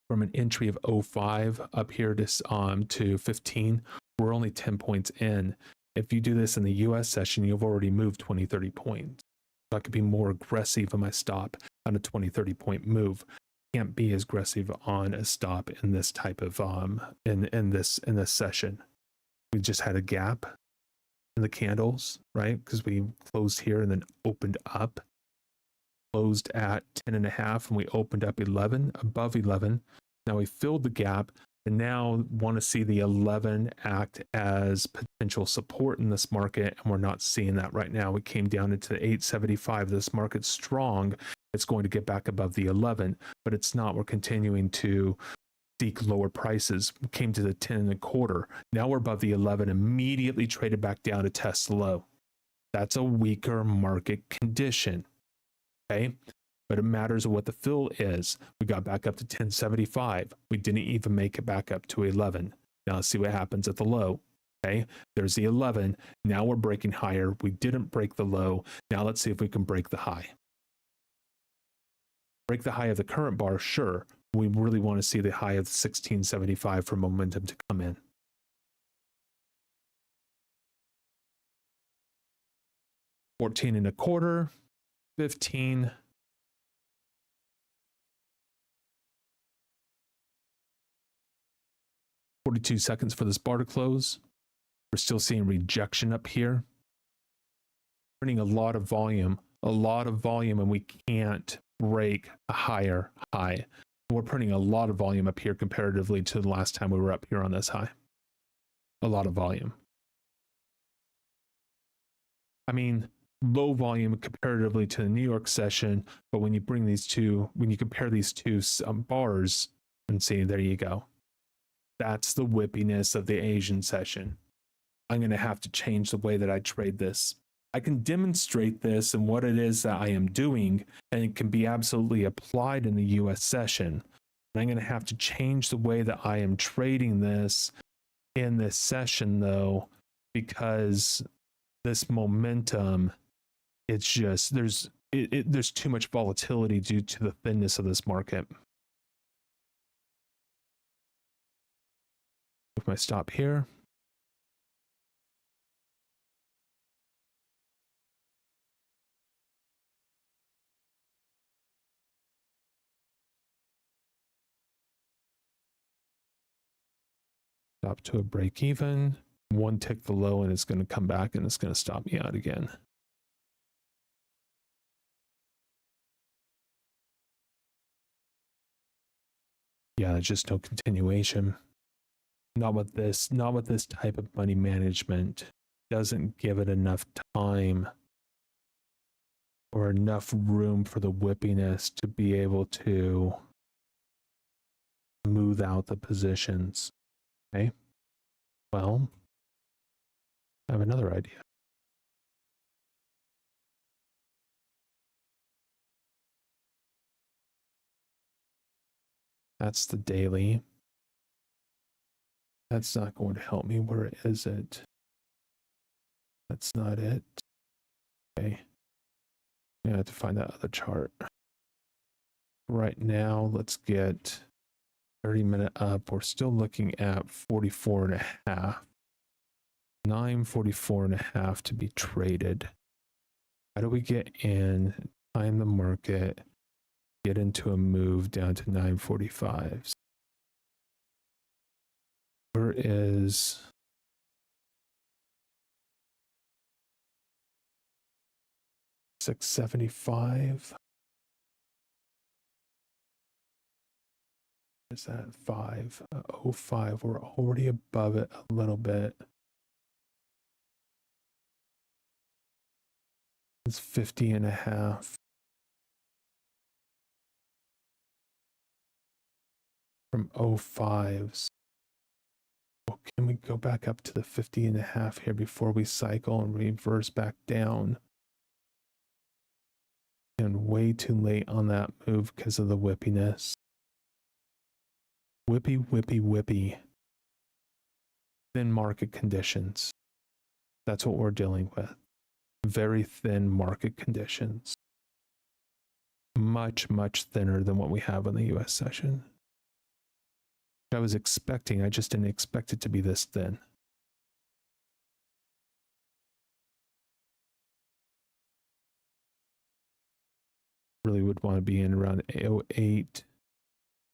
from an entry of 05 up here to 15, we're only 10 points in. If you do this in the US session, you've already moved 20, 30 points. So I could be more aggressive on my stop on a 20, 30 point move. Can't be as aggressive on a stop in this type of in this session. We just had a gap in the candles, right? Because we closed here and then opened up. Closed at 10.5 and we opened up 11, above 11. Now we filled the gap. And now want to see the 11 act as potential support in this market, and we're not seeing that right now. We came down into the 875. This market's strong. It's going to get back above the 11, but it's not. We're continuing to seek lower prices. We came to the 10.25. Now we're above the 11, immediately traded back down to test the low. That's a weaker market condition. Okay. But it matters what the fill is. We got back up to 1075. We didn't even make it back up to 11. Now let's see what happens at the low. Okay, there's the 11. Now we're breaking higher. We didn't break the low. Now let's see if we can break the high. Break the high of the current bar, sure. We really want to see the high of 1675 for momentum to come in. $14.25, 15. 42 seconds for this bar to close. We're still seeing rejection up here. Printing a lot of volume, and we can't break a higher high. We're printing a lot of volume up here comparatively to the last time we were up here on this high. A lot of volume. I mean, low volume comparatively to the New York session, but when you bring these two, when you compare these two bars and see, there you go. That's the whippiness of the Asian session. I'm going to have to change the way that I trade this. I can demonstrate this and what it is that I am doing, and it can be absolutely applied in the US session. And I'm going to have to change the way that I am trading this in this session, though, because this momentum, it's just, there's too much volatility due to the thinness of this market. my stop here. Stop to a break even. One tick below and it's going to come back and it's going to stop me out again. Yeah, there's just no continuation. Not with this type of money management. Doesn't give it enough time or enough room for the whippiness to be able to smooth out the positions. Okay. Well, I have another idea. That's the daily. That's not going to help me. Where is it? That's not it. Okay. I have to find that other chart. Right now, let's get 30-minute up. We're still looking at 44 and a half. 944 and a half to be traded. How do we get in, time the market, get into a move down to 945s? Where is 675? Is that 505? We're already above it a little bit. It's 50 and a half. From 05s. Oh, can we go back up to the 50 and a half here before we cycle and reverse back down? And way too late on that move because of the whippiness. Whippy, whippy, whippy. Thin market conditions. That's what we're dealing with. Very thin market conditions. Much, much thinner than what we have on the US session. I was expecting, I just didn't expect it to be this thin. Really would want to be in around 08,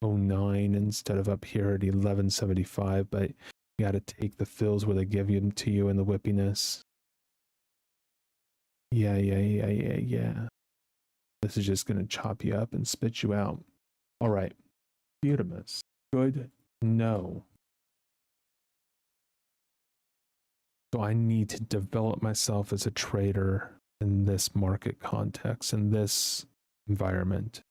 09 instead of up here at 1175, but you got to take the fills where they give them to you in the whippiness. Yeah. This is just going to chop you up and spit you out. All right. Beautiful. Good. No. So I need to develop myself as a trader in this market context, in this environment.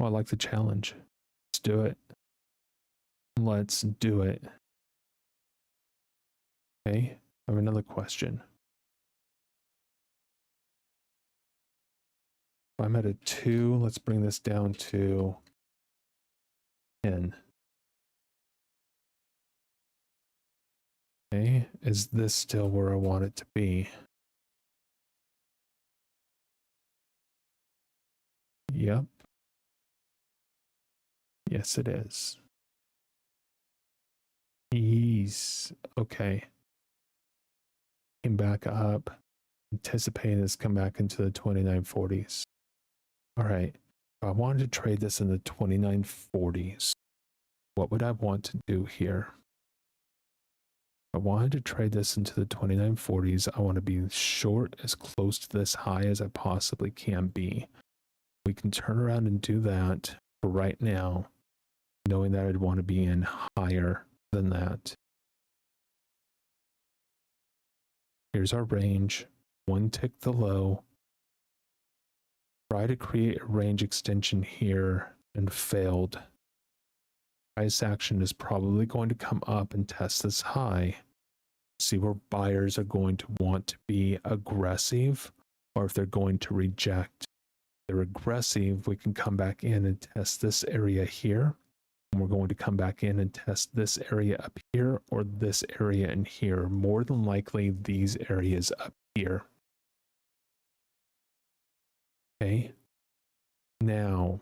Oh, I like the challenge. Let's do it. Let's do it. Okay, I have another question. If I'm at a 2, let's bring this down to 10. Okay, is this still where I want it to be? Yep. Yes, it is. Ease. Okay. Came back up. Anticipating this come back into the 2940s. All right. If I wanted to trade this in the 2940s, what would I want to do here? If I wanted to trade this into the 2940s, I want to be short as close to this high as I possibly can be. We can turn around and do that for right now, knowing that I'd want to be in higher than that. Here's our range. One tick the low. Try to create a range extension here and failed. Price action is probably going to come up and test this high. See where buyers are going to want to be aggressive or if they're going to reject. If they're aggressive, we can come back in and test this area here. And we're going to come back in and test this area up here or this area in here. More than likely, these areas up here. Okay. Now,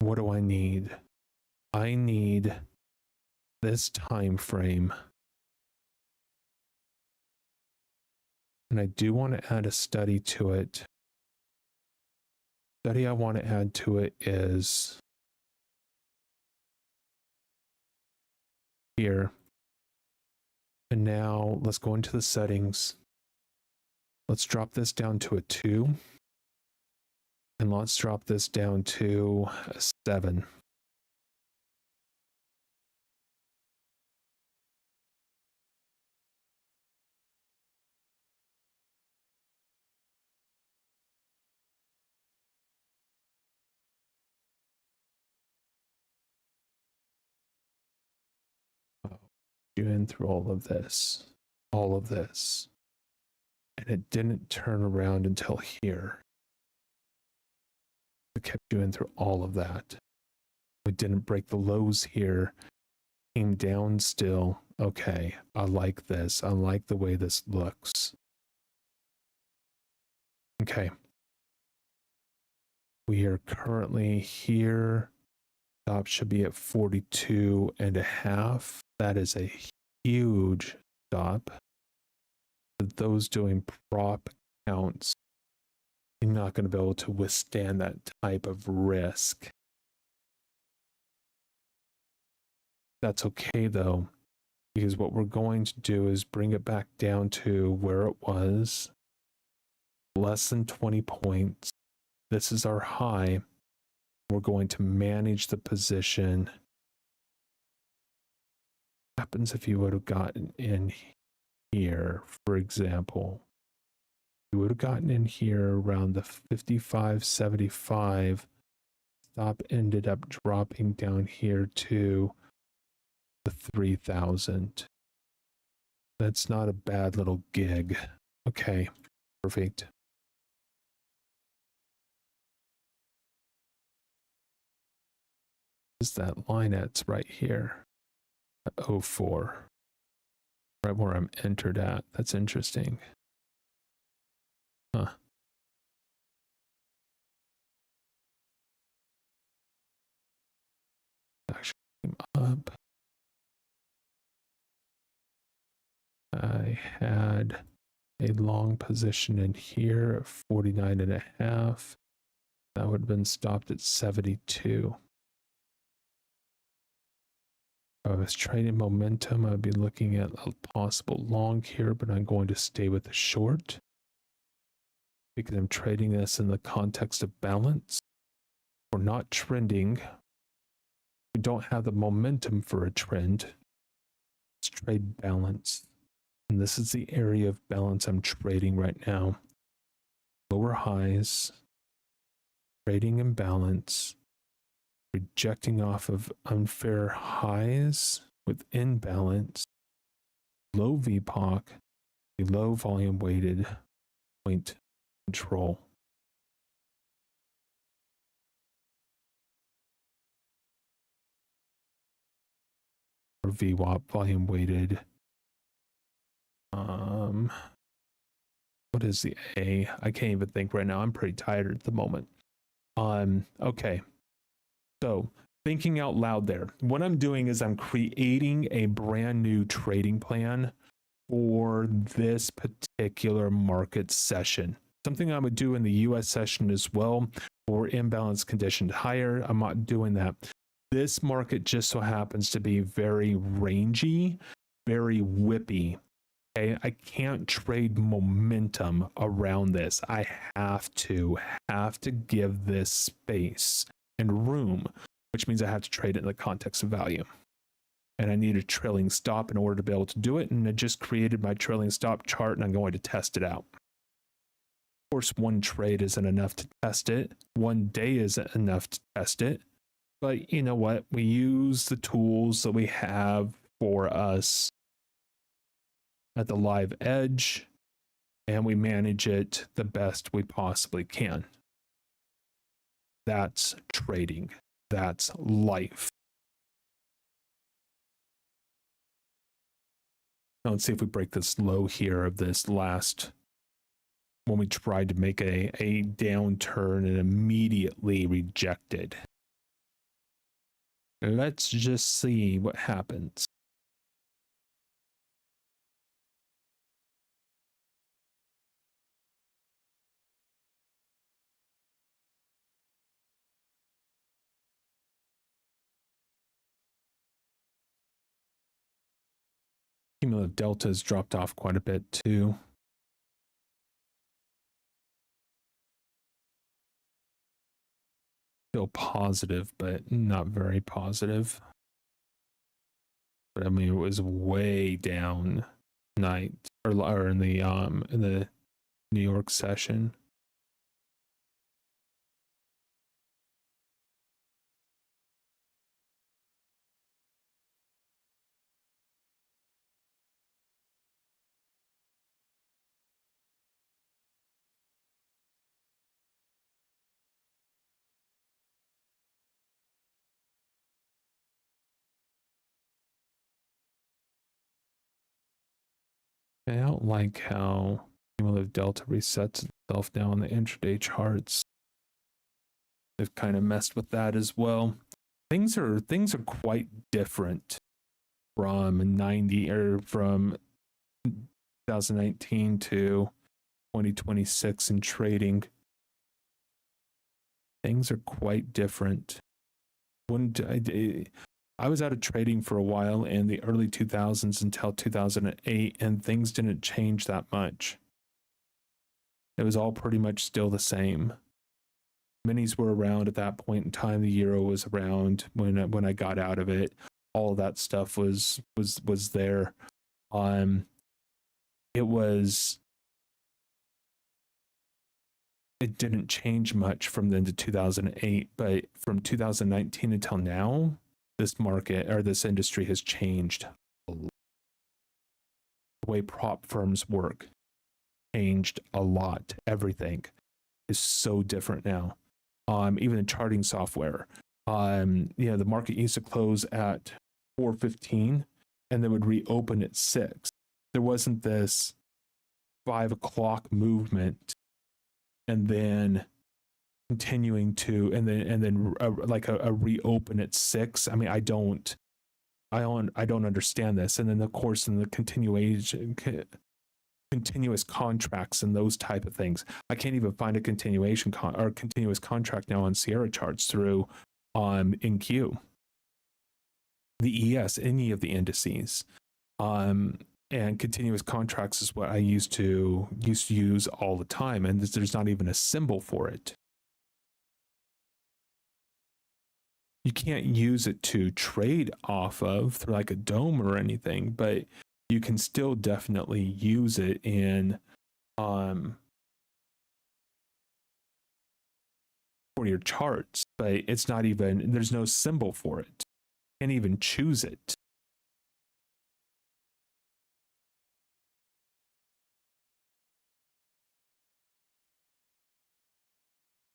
what do I need? I need this time frame. And I do want to add a study to it. The study I want to add to it is here. And now let's go into the settings. Let's drop this down to a 2. And let's drop this down to a 7. You in through all of this, and it didn't turn around until here. It kept you in through all of that. We didn't break the lows here, came down still. Okay, I like this. I like the way this looks. Okay. We are currently here. Stop should be at 42.5. That is a huge stop. For those doing prop counts, you're not going to be able to withstand that type of risk. That's okay though, because what we're going to do is bring it back down to where it was, less than 20 points. This is our high. We're going to manage the position. What happens if you would have gotten in here, for example? You would have gotten in here around the 55.75. Stop ended up dropping down here to the 3,000. That's not a bad little gig. Okay, perfect. Is that line at right here at 04, right where I'm entered at? That's interesting. Huh. Actually came up. I had a long position in here at 49.5. That would have been stopped at 72. If I was trading momentum, I'd be looking at a possible long here, but I'm going to stay with the short because I'm trading this in the context of balance. We're not trending. We don't have the momentum for a trend. Let's trade balance. And this is the area of balance I'm trading right now. Lower highs, trading in balance, rejecting off of unfair highs with imbalance, low VPOC, below volume weighted point control. Or VWAP, volume weighted. What is the A? I can't even think right now. I'm pretty tired at the moment. Okay. So thinking out loud there, what I'm doing is I'm creating a brand new trading plan for this particular market session. Something I would do in the US session as well, for imbalance conditioned higher. I'm not doing that. This market just so happens to be very rangy, very whippy. Okay, I can't trade momentum around this. I have to give this space and room, which means I have to trade it in the context of value. And I need a trailing stop in order to be able to do it. And I just created my trailing stop chart and I'm going to test it out. Of course, one trade isn't enough to test it. One day isn't enough to test it. But you know what? We use the tools that we have for us at the live edge, and we manage it the best we possibly can. That's trading. That's life. Now let's see if we break this low here of this last, when we tried to make a downturn and immediately rejected. let's just see what happens. Cumulative delta has dropped off quite a bit too. Still positive, but not very positive. But I mean, it was way down night or in the New York session. I don't like how cumulative delta resets itself now on the intraday charts. They've kind of messed with that as well. Things are quite different from 90 or from 2019 to 2026 in trading. Things are quite different. I was out of trading for a while in the early 2000s until 2008, and things didn't change that much. It was all pretty much still the same. Minis were around at that point in time. The euro was around when I got out of it. All of that stuff was there. It didn't change much from then to 2008, but from 2019 until now, this market or this industry has changed a lot. The way prop firms work changed a lot. Everything is so different now. Even the charting software. The market used to close at 4:15 and then would reopen at 6. There wasn't this 5 o'clock movement and then continuing to and then like a reopen at 6. I mean, I don't understand this. And then of course in the continuous contracts and those type of things, I can't even find a continuous contract now on Sierra charts through NQ, the ES, any of the indices. And continuous contracts is what I used to use all the time, and there's not even a symbol for it. You can't use it to trade off of through like a dome or anything, but you can still definitely use it in for your charts, but it's not even, there's no symbol for it. You can't even choose it.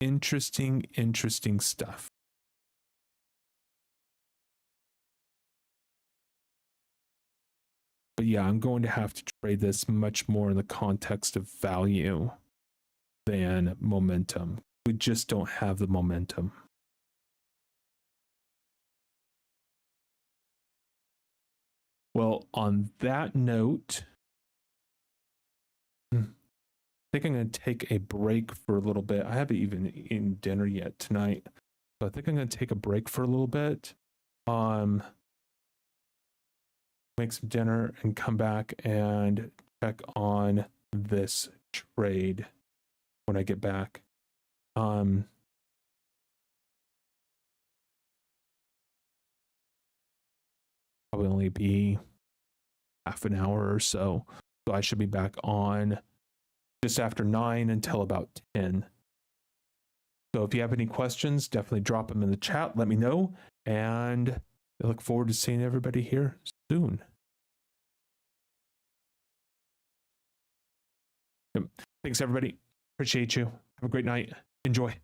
Interesting stuff. But yeah, I'm going to have to trade this much more in the context of value than momentum. We just don't have the momentum. Well, on that note, I think I'm going to take a break for a little bit. I haven't even eaten dinner yet tonight, so I think I'm going to take a break for a little bit. Make some dinner and come back and check on this trade when I get back. Probably only be half an hour or so. So I should be back on just after 9 until about 10. So if you have any questions, definitely drop them in the chat. Let me know. And I look forward to seeing everybody here soon. Yep. Thanks, everybody. Appreciate you. Have a great night. Enjoy.